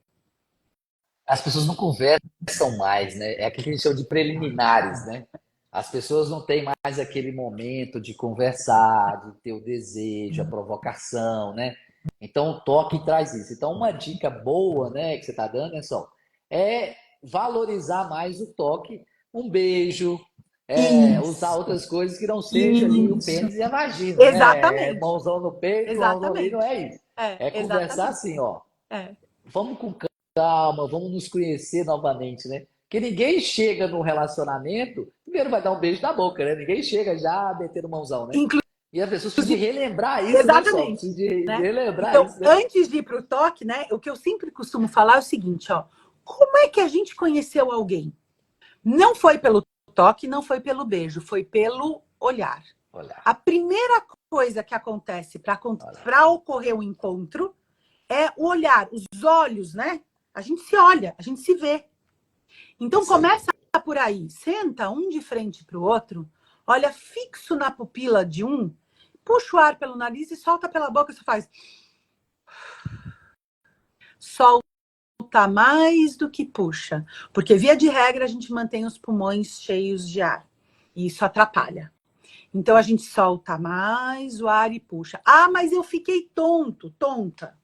As pessoas não conversam mais, né? É aquilo que a gente chama de preliminares, né? As pessoas não têm mais aquele momento de conversar, de ter o desejo, a provocação, né? Então, o toque traz isso. Então, uma dica boa, né, que você está dando, é valorizar mais o toque. Um beijo, usar outras coisas que não sejam ali o pênis e a vagina, né? Exatamente. Mãozão no peito, mãozão ali, não é isso. É conversar assim, ó. Vamos com calma, vamos nos conhecer novamente, né? Porque ninguém chega num relacionamento, primeiro vai dar um beijo na boca, né? Ninguém chega já metendo mãozão, né? E as pessoas precisam de relembrar isso, exatamente, né, de relembrar então, isso, né? antes de ir para o toque, né? O que eu sempre costumo falar é o seguinte, ó. Como é que a gente conheceu alguém? Não foi pelo toque, não foi pelo beijo, foi pelo olhar. A primeira coisa que acontece para ocorrer um encontro é o olhar, os olhos, né? A gente se olha, a gente se vê. Então, começa por aí. Senta um de frente para o outro, olha fixo na pupila de um, puxa o ar pelo nariz e solta pela boca. Você faz... Solta mais do que puxa. Porque, via de regra, a gente mantém os pulmões cheios de ar. E isso atrapalha. Então, a gente solta mais o ar e puxa. Ah, mas eu fiquei tonta.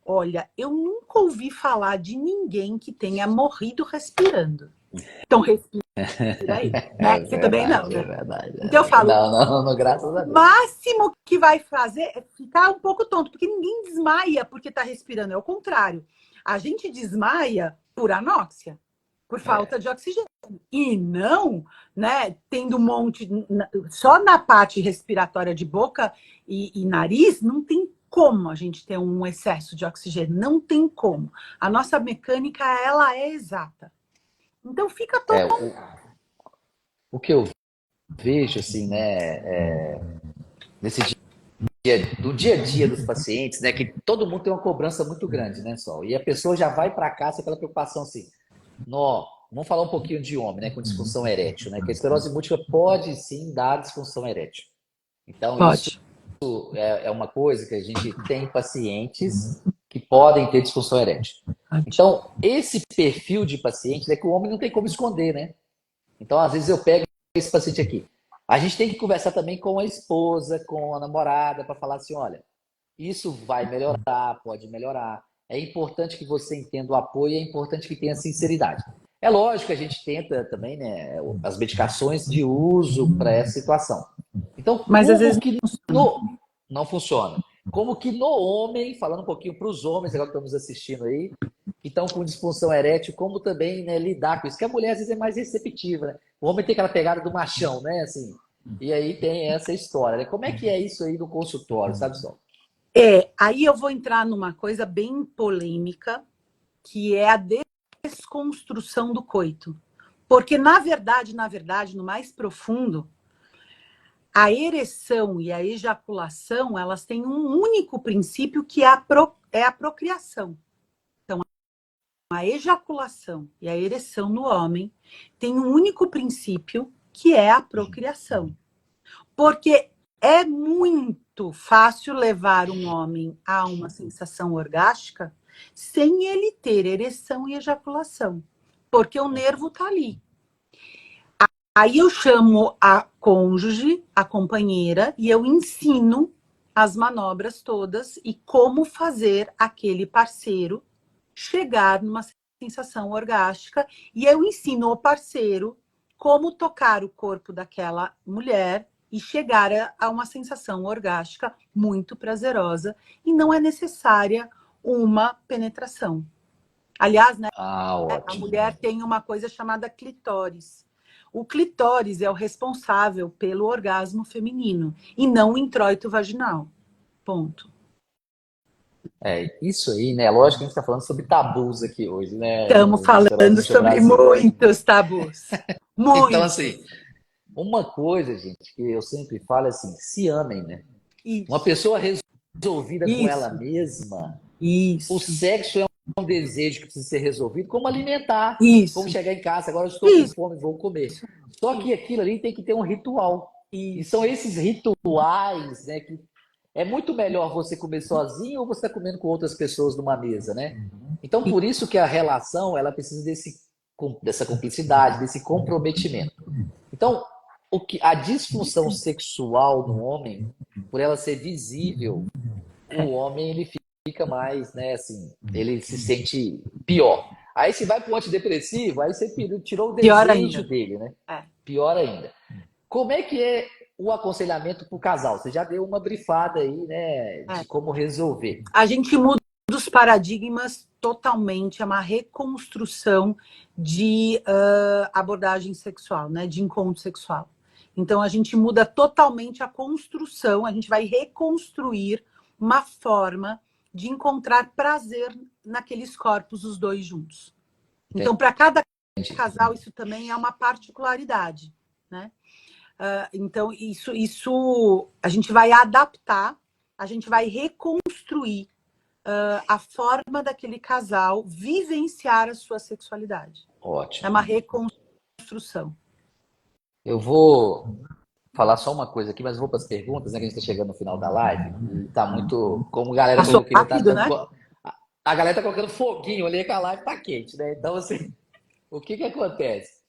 Olha, eu nunca ouvi falar de ninguém que tenha morrido respirando. Então, respira aí. Né? Você também não, né? É verdade. Então, eu falo, Não, graças a o Deus. máximo que vai fazer é ficar um pouco tonto, porque ninguém desmaia porque está respirando. É o contrário. A gente desmaia por anóxia, por falta de oxigênio. E não, né, tendo um monte... Só na parte respiratória de boca e nariz, não tem como a gente ter um excesso de oxigênio. Não tem como. A nossa mecânica, ela é exata. Então, fica todo... O que eu vejo, assim, né, do dia a dia dos pacientes, né, que todo mundo tem uma cobrança muito grande, né, Sol? E a pessoa já vai para casa com aquela preocupação assim, vamos falar um pouquinho de homem, né, com disfunção erétil, né, que a esclerose múltipla pode sim dar disfunção erétil. Então, Pode. isso é uma coisa que a gente tem pacientes que podem ter disfunção erétil. Então, esse perfil de paciente é que o homem não tem como esconder, né? Então, às vezes eu pego esse paciente aqui. A gente tem que conversar também com a esposa, com a namorada, para falar assim, olha, isso vai melhorar, pode melhorar. É importante que você entenda o apoio, é importante que tenha sinceridade. É lógico que a gente tenta também, né, as medicações de uso para essa situação. Então, Mas às como vezes que não funciona? Como que no homem, falando um pouquinho para os homens agora que estamos assistindo aí, que estão com disfunção erétil, como também, né, lidar com isso? Que a mulher às vezes é mais receptiva, né? O homem tem aquela pegada do machão, né? Assim, e aí tem essa história, né? Como é que é isso aí no consultório, sabe só? Aí eu vou entrar numa coisa bem polêmica, que é a desconstrução do coito. Porque, na verdade, no mais profundo, a ereção e a ejaculação, elas têm um único princípio, que é a procriação. Então, a ejaculação e a ereção no homem tem um único princípio, que é a procriação. Porque é muito fácil levar um homem a uma sensação orgástica sem ele ter ereção e ejaculação, porque o nervo está ali. Aí eu chamo a cônjuge, a companheira, e eu ensino as manobras todas e como fazer aquele parceiro chegar numa sensação orgástica. E eu ensino o parceiro como tocar o corpo daquela mulher e chegar a uma sensação orgástica muito prazerosa. E não é necessária uma penetração. Aliás, né, a Ótimo. mulher tem uma coisa chamada clitóris. O clitóris é o responsável pelo orgasmo feminino e não o introito vaginal. Ponto. Isso aí, né? Lógico que a gente está falando sobre tabus aqui hoje, né? Estamos No falando Esclerose sobre Brasil. muitos tabus. Então, Muitos. assim, uma coisa, gente, que eu sempre falo é assim, se amem, né? Uma Isso, pessoa resolvida com ela isso, mesma, o isso, sexo é um desejo que precisa ser resolvido, como alimentar, como isso, chegar em casa, agora eu estou com isso, fome, vou comer. Só que aquilo ali tem que ter um ritual. E isso. são esses rituais, né, que é muito melhor você comer sozinho ou você está comendo com outras pessoas numa mesa, né? Então, por isso que a relação, ela precisa dessa cumplicidade, desse comprometimento. Então, a disfunção sexual no homem, por ela ser visível, o homem ele fica mais, né, assim, ele se sente pior. Aí se vai para o antidepressivo, aí você tirou o Pior desejo ainda. dele, né? É. Pior ainda. Como é que é o aconselhamento para o casal? Você já deu uma brifada aí, né, de como resolver. A gente muda os paradigmas totalmente, é uma reconstrução de abordagem sexual, né, de encontro sexual. Então, a gente muda totalmente a construção, a gente vai reconstruir uma forma de encontrar prazer naqueles corpos, os dois juntos. Então, para cada casal, isso também é uma particularidade, né? Então, isso a gente vai adaptar, a gente vai reconstruir a forma daquele casal vivenciar a sua sexualidade. Ótimo. É uma reconstrução. Eu vou falar só uma coisa aqui, mas vou para as perguntas, né? Que a gente está chegando no final da live. E tá muito. Como a galera Passou colocou, rápido, né? a galera tá colocando foguinho ali, que a live tá quente, né? Então, assim, o que acontece?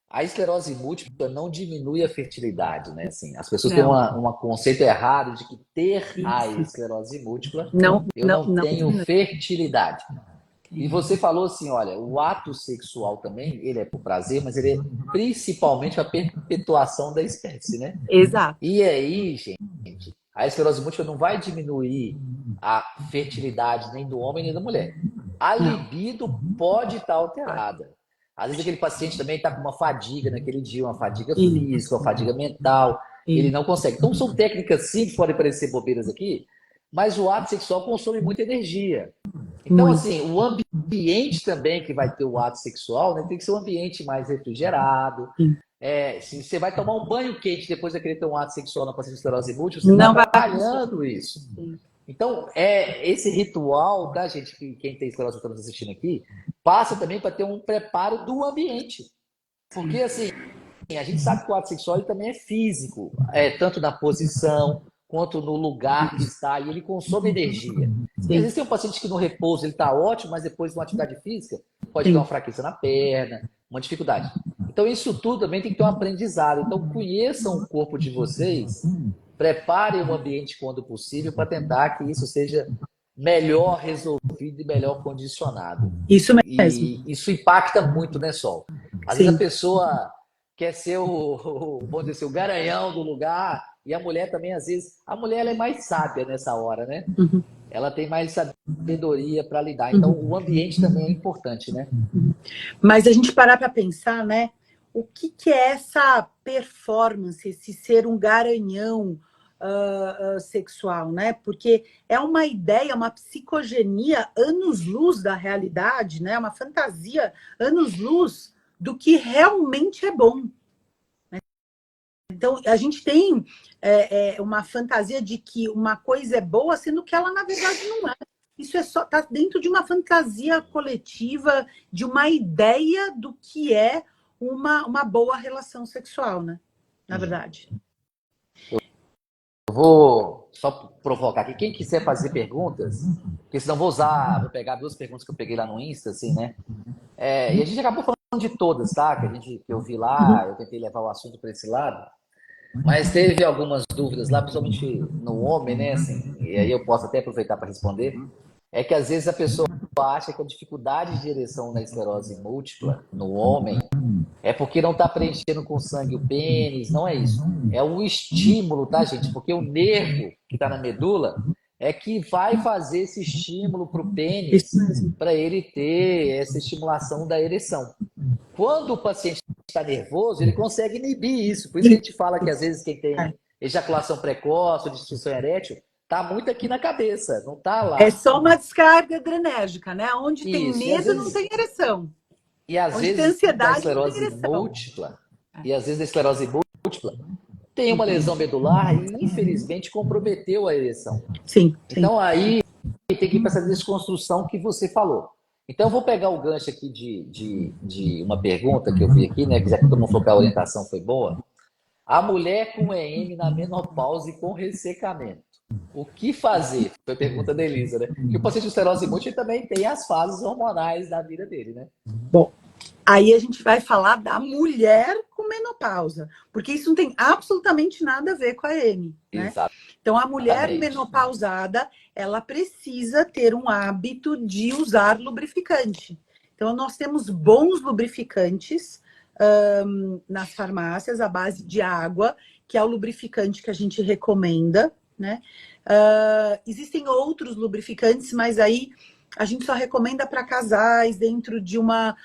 A esclerose múltipla não diminui a fertilidade, né? Assim, as pessoas têm um conceito errado de que ter a esclerose múltipla, eu não tenho fertilidade. E você falou assim, olha, o ato sexual também, ele é por prazer, mas ele é principalmente a perpetuação da espécie, né? Exato. E aí, gente, a esclerose múltipla não vai diminuir a fertilidade nem do homem nem da mulher. A libido pode estar alterada. Às vezes aquele paciente também está com uma fadiga naquele dia, uma fadiga física, uma fadiga mental, ele não consegue. Então são técnicas sim que podem parecer bobeiras aqui, mas o ato sexual consome muita energia. Então, assim, o ambiente também que vai ter o ato sexual, né, tem que ser um ambiente mais refrigerado. Se você vai tomar um banho quente depois de querer ter um ato sexual na paciente de esclerose múltipla, você está trabalhando isso. Então, esse ritual, tá, gente, que quem tem esclerose múltipla está assistindo aqui, passa também para ter um preparo do ambiente. Porque, assim, a gente sabe que o ato sexual ele também é físico, tanto na posição quanto no lugar que está, e ele consome energia. E às vezes tem um paciente que no repouso ele está ótimo, mas depois de uma atividade física pode ter uma fraqueza na perna, uma dificuldade. Então isso tudo também tem que ter um aprendizado. Então conheçam o corpo de vocês, preparem o ambiente quando possível para tentar que isso seja melhor resolvido desenvolvido e melhor condicionado. Isso mesmo. E isso impacta muito, né, Sol? Às vezes a pessoa quer ser vamos dizer assim, o garanhão do lugar, e a mulher também, às vezes, a mulher ela é mais sábia nessa hora, né? Uhum. Ela tem mais sabedoria para lidar. Então, o ambiente também é importante, né? Mas a gente parar para pensar, né? O que é essa performance, esse ser um garanhão sexual, né? Porque é uma ideia, uma psicogenia anos-luz da realidade, né? Uma fantasia anos-luz do que realmente é bom. Então, a gente tem uma fantasia de que uma coisa é boa, sendo que ela, na verdade, não é. Isso está dentro de uma fantasia coletiva, de uma ideia do que é uma boa relação sexual, né? Na verdade. Eu vou só provocar aqui. Quem quiser fazer perguntas, porque senão vou pegar 2 perguntas que eu peguei lá no Insta, assim, né? E a gente acabou falando de todas, tá? Que eu vi lá, eu tentei levar o assunto para esse lado. Mas teve algumas dúvidas lá, principalmente no homem, né? Assim, e aí eu posso até aproveitar para responder. É que às vezes a pessoa acha que a dificuldade de ereção na esclerose múltipla no homem é porque não está preenchendo com sangue o pênis, não é isso. É o estímulo, tá, gente? Porque o nervo que está na medula é que vai fazer esse estímulo para o pênis, para ele ter essa estimulação da ereção. Quando o paciente está nervoso, ele consegue inibir isso. Por isso que a gente fala que às vezes quem tem ejaculação precoce ou disfunção erétil está muito aqui na cabeça, não está lá. É só uma descarga adrenérgica, né? Onde tem Isso, medo, vezes, não tem ereção. E às Onde vezes tem ansiedade, da esclerose não tem múltipla, e às vezes da esclerose múltipla, tem uma lesão medular e infelizmente comprometeu a ereção. Sim. Então aí tem que ir para essa desconstrução que você falou. Então eu vou pegar o gancho aqui de uma pergunta que eu vi aqui, né? Que já que todo mundo falou que a orientação foi boa. A mulher com EM na menopausa e com ressecamento. O que fazer? Foi a pergunta da Elisa, né? Porque o paciente de esclerose múltipla também tem as fases hormonais da vida dele, né? Bom, aí a gente vai falar da mulher com menopausa, porque isso não tem absolutamente nada a ver com a EM, né? Exatamente. Então, a mulher menopausada, ela precisa ter um hábito de usar lubrificante. Então, nós temos bons lubrificantes nas farmácias, à base de água, que é o lubrificante que a gente recomenda, né? Existem outros lubrificantes, mas aí a gente só recomenda para casais dentro de uma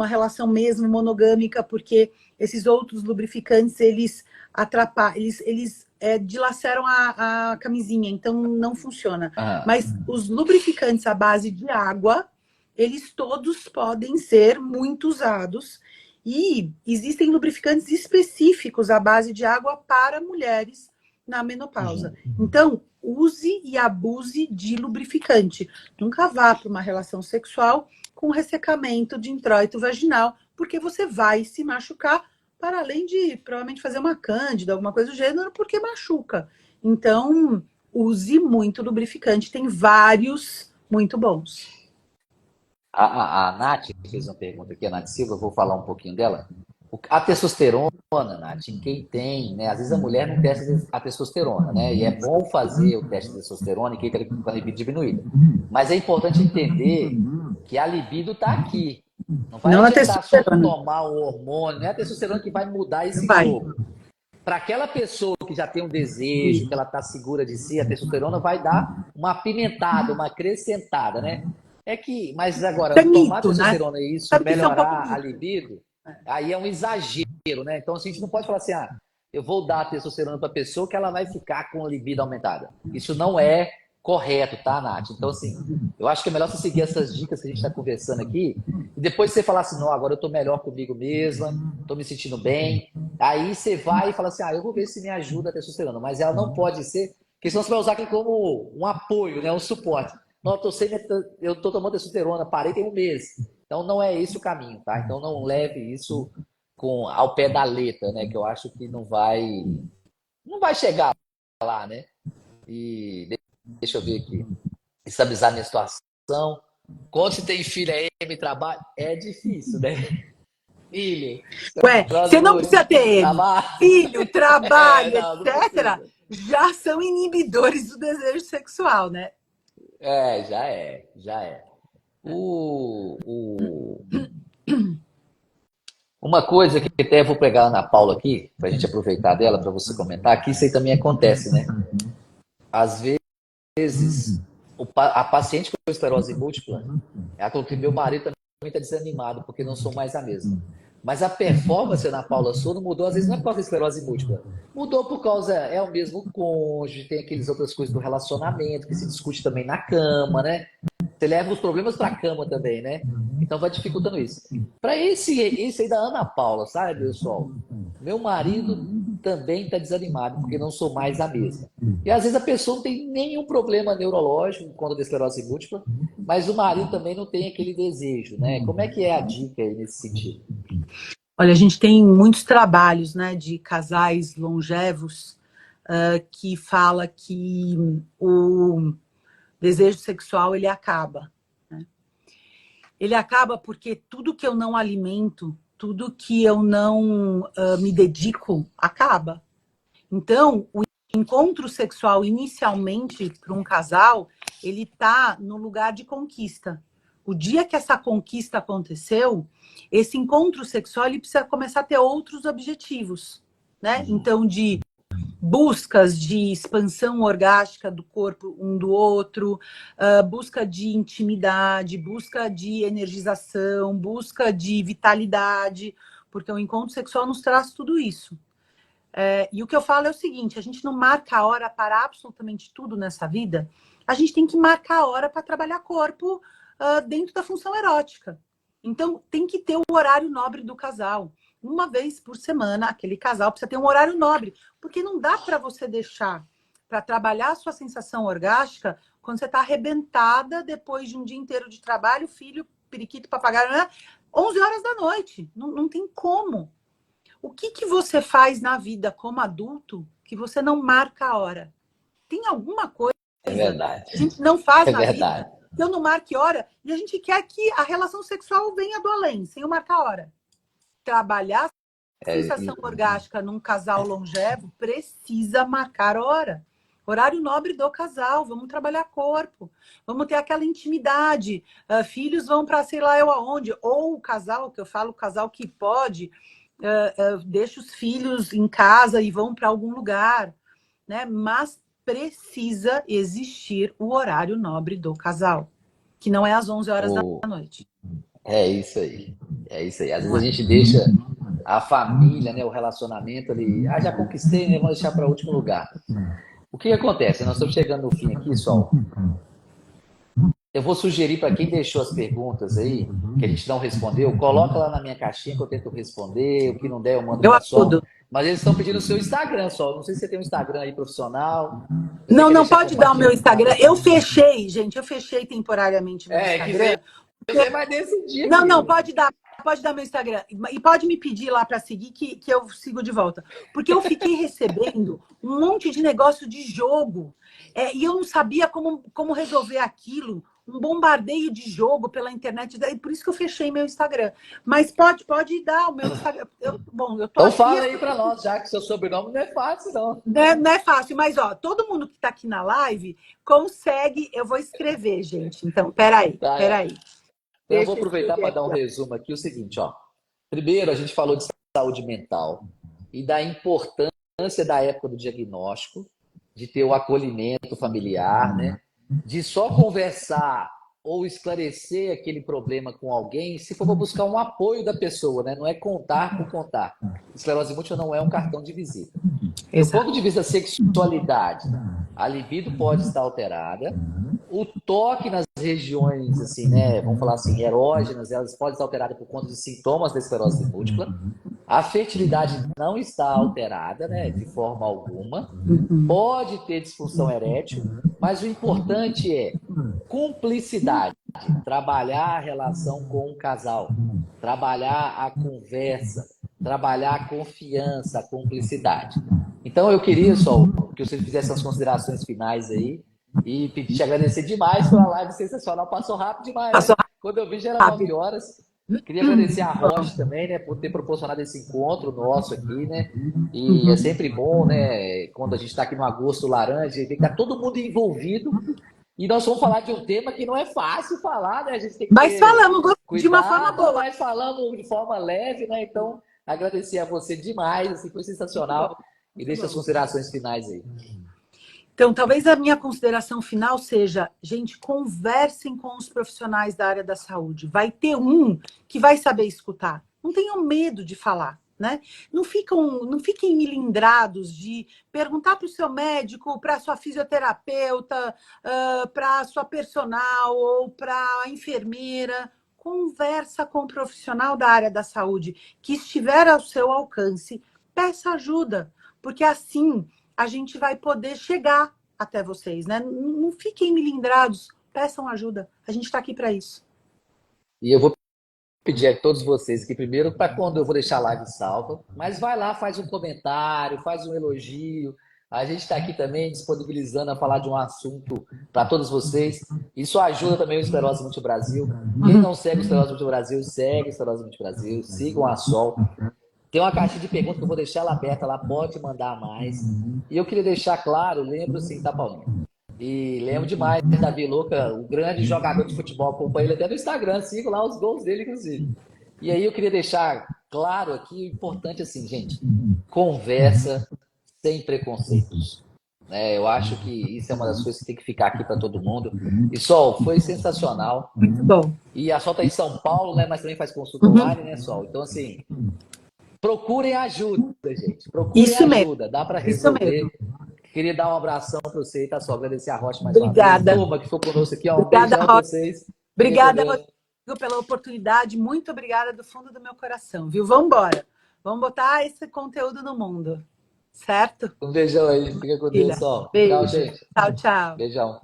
relação mesmo monogâmica, porque esses outros lubrificantes, eles atrapalham, eles dilaceram a camisinha, então não funciona. Mas os lubrificantes à base de água, eles todos podem ser muito usados. E existem lubrificantes específicos à base de água para mulheres na menopausa. Então, use e abuse de lubrificante. Nunca vá para uma relação sexual com ressecamento de introito vaginal, porque você vai se machucar, para além de provavelmente fazer uma cândida, alguma coisa do gênero, porque machuca. Então, use muito lubrificante. Tem vários muito bons. A Nath fez uma pergunta aqui, a Nath Silva, eu vou falar um pouquinho dela. A testosterona, Nath, em quem tem, né? Às vezes a mulher não testa a testosterona, né? E é bom fazer o teste de testosterona em quem está com a libido diminuída. Mas é importante entender que a libido está aqui. Não vai adiantar só tomar o hormônio, não é a testosterona que vai mudar esse jogo. Para aquela pessoa que já tem um desejo, que ela está segura de si, a testosterona vai dar uma apimentada, uma acrescentada, né? Mas agora, tomar testosterona e isso melhorar a libido, aí é um exagero, né? Então, assim, a gente não pode falar assim, eu vou dar testosterona para a pessoa que ela vai ficar com a libido aumentada. Isso não é correto, tá, Nath? Então, assim, eu acho que é melhor você seguir essas dicas que a gente está conversando aqui e depois você falar assim, não, agora eu tô melhor comigo mesma, tô me sentindo bem. Aí você vai e fala assim, eu vou ver se me ajuda a testosterona. Mas ela não pode ser, porque senão você vai usar aquilo como um apoio, né? Um suporte. Não, eu tô tomando testosterona, parei tem um mês. Então não é esse o caminho, tá? Então não leve isso ao pé da letra, né? Que eu acho que não vai chegar lá, né? E deixa eu ver aqui. Estabilizar a minha situação. Quando você tem filho, M, trabalho, é difícil, né? Filho. Você não precisa ter filho, trabalho, não etc. Já são inibidores do desejo sexual, né? Já é, já é. O, o... Uma coisa que até vou pegar a Ana Paula aqui, para a gente aproveitar dela, para você comentar, que isso aí também acontece, né? Às vezes, a paciente com esclerose múltipla, ela falou que meu marido também está desanimado, porque não sou mais a mesma. Mas a performance na Paula Souza não mudou, às vezes não é por causa da esclerose múltipla. Mudou por causa, é o mesmo cônjuge, tem aquelas outras coisas do relacionamento, que se discute também na cama, né? Você leva os problemas para a cama também, né? Então vai dificultando isso. Para esse aí da Ana Paula, sabe, pessoal? Meu marido também está desanimado, porque não sou mais a mesma. E às vezes a pessoa não tem nenhum problema neurológico quando a esclerose múltipla, mas o marido também não tem aquele desejo, né? Como é que é a dica aí nesse sentido? Olha, a gente tem muitos trabalhos, né, de casais longevos que fala que o desejo sexual ele acaba. Né? Ele acaba porque tudo que eu não alimento, tudo que eu não me dedico, acaba. Então, o encontro sexual inicialmente para um casal, ele está no lugar de conquista. O dia que essa conquista aconteceu, esse encontro sexual ele precisa começar a ter outros objetivos, né? Então, de buscas de expansão orgástica do corpo um do outro, busca de intimidade, busca de energização, busca de vitalidade, porque o encontro sexual nos traz tudo isso. E o que eu falo é o seguinte, a gente não marca a hora para absolutamente tudo nessa vida, a gente tem que marcar a hora para trabalhar corpo dentro da função erótica. Então, tem que ter o horário nobre do casal. Uma vez por semana, aquele casal precisa ter um horário nobre, porque não dá para você deixar para trabalhar a sua sensação orgástica quando você está arrebentada depois de um dia inteiro de trabalho, filho, periquito, papagaio, né? 11 horas da noite. Não tem como. O que você faz na vida como adulto que você não marca a hora? Tem alguma coisa É verdade. que a gente não faz É na verdade. vida que eu não marque hora e a gente quer que a relação sexual venha do além, sem eu marcar hora. Trabalhar a sensação orgástica num casal longevo precisa marcar hora. Horário nobre do casal, vamos trabalhar corpo, vamos ter aquela intimidade. Filhos vão para sei lá eu aonde, ou o casal, que eu falo, o casal que pode, deixa os filhos em casa e vão para algum lugar, né? Mas precisa existir o horário nobre do casal, que não é às 11 horas da noite. É isso aí. É isso aí. Às vezes a gente deixa a família, né, o relacionamento ali. Ah, já conquistei, né? Vamos deixar para o último lugar. O que acontece? Nós estamos chegando no fim aqui, Sol. Eu vou sugerir para quem deixou as perguntas aí, que a gente não respondeu, coloca lá na minha caixinha que eu tento responder. O que não der, eu mando para Sol. Mas eles estão pedindo o seu Instagram, Sol. Não sei se você tem um Instagram aí profissional. Não pode dar o meu Instagram. Eu fechei, gente. Eu fechei temporariamente meu Instagram. Você vai decidir. Não, pode dar meu Instagram. E pode me pedir lá para seguir que eu sigo de volta. Porque eu fiquei recebendo um monte de negócio de jogo. E eu não sabia como resolver aquilo. Um bombardeio de jogo pela internet. Por isso que eu fechei meu Instagram. Mas pode dar o meu Instagram. Eu tô então fala aí para nós, já que seu sobrenome não é fácil, não. Não é fácil, mas todo mundo que está aqui na live consegue. Eu vou escrever, gente. Então, peraí. Então, eu vou aproveitar para dar um resumo aqui. O seguinte, ó. Primeiro, a gente falou de saúde mental e da importância da época do diagnóstico, de ter o acolhimento familiar, né? De só conversar ou esclarecer aquele problema com alguém se for para buscar um apoio da pessoa, né? Não é contar por contar. Esclerose múltipla não é um cartão de visita. Do ponto de vista da sexualidade, a libido pode estar alterada, o toque nas regiões, assim, né, vamos falar assim, erógenas, elas podem estar alteradas por conta de sintomas da esclerose múltipla. A fertilidade não está alterada, né, de forma alguma. Pode ter disfunção erétil, mas o importante é cumplicidade, trabalhar a relação com o casal, trabalhar a conversa, trabalhar a confiança, a cumplicidade. Então eu queria, Sol, que você fizesse as considerações finais aí e te agradecer demais pela live sensacional. Passou rápido demais, né? Quando eu vi já era 9 horas. Queria agradecer a Roche também, né, por ter proporcionado esse encontro nosso aqui, né? E é sempre bom, né, quando a gente está aqui no Agosto Laranja, ver que tá todo mundo envolvido E nós vamos falar de um tema que não é fácil falar, né? A gente tem que Mas ter falamos de uma cuidado, forma boa. mas falamos de forma leve, né? Então, agradecer a você demais, assim, foi sensacional. E deixa as considerações finais aí. Então, talvez a minha consideração final seja, gente, conversem com os profissionais da área da saúde. Vai ter um que vai saber escutar. Não tenham medo de falar, né? Não fiquem milindrados de perguntar para o seu médico, para a sua fisioterapeuta, para a sua personal ou para a enfermeira. Conversa com o profissional da área da saúde que estiver ao seu alcance. Peça ajuda, porque assim a gente vai poder chegar até vocês, né? Não fiquem milindrados, peçam ajuda. A gente está aqui para isso. E eu vou pedir a todos vocês aqui primeiro para quando eu vou deixar a live salva, mas vai lá, faz um comentário, faz um elogio. A gente está aqui também disponibilizando a falar de um assunto para todos vocês. Isso ajuda também o Esclerose Múltipla Brasil. Quem não segue o Esclerose Múltipla Brasil, segue o Esclerose Múltipla Brasil, sigam a Sol. Tem uma caixinha de perguntas que eu vou deixar ela aberta lá, pode mandar mais. E eu queria deixar claro, lembro sim, tá, Paulinho? E lembro demais da Davi Luca, o grande jogador de futebol, acompanho ele até no Instagram, sigo lá os gols dele, inclusive. E aí eu queria deixar claro aqui, importante assim, gente, conversa sem preconceitos. Eu acho que isso é uma das coisas que tem que ficar aqui para todo mundo. E Sol, foi sensacional. Muito bom. E a Sol tá em São Paulo, né? Mas também faz consulta online, né, Sol? Então, assim, procurem ajuda, gente. Procurem Isso ajuda. mesmo. Dá para Isso resolver. mesmo. Queria dar um abração para você, tá? Só agradecer a Rocha mais Obrigada. uma vez. Turma que ficou conosco aqui, ó. Um Obrigada, beijão para Rocha. vocês. Obrigada, Rodrigo, pela oportunidade. Muito obrigada do fundo do meu coração, viu? Vamos embora. Vamos botar esse conteúdo no mundo. Certo? Um beijão aí. Fica com Deus, Sol. Beijo. Tchau, gente. Tchau, tchau. Beijão.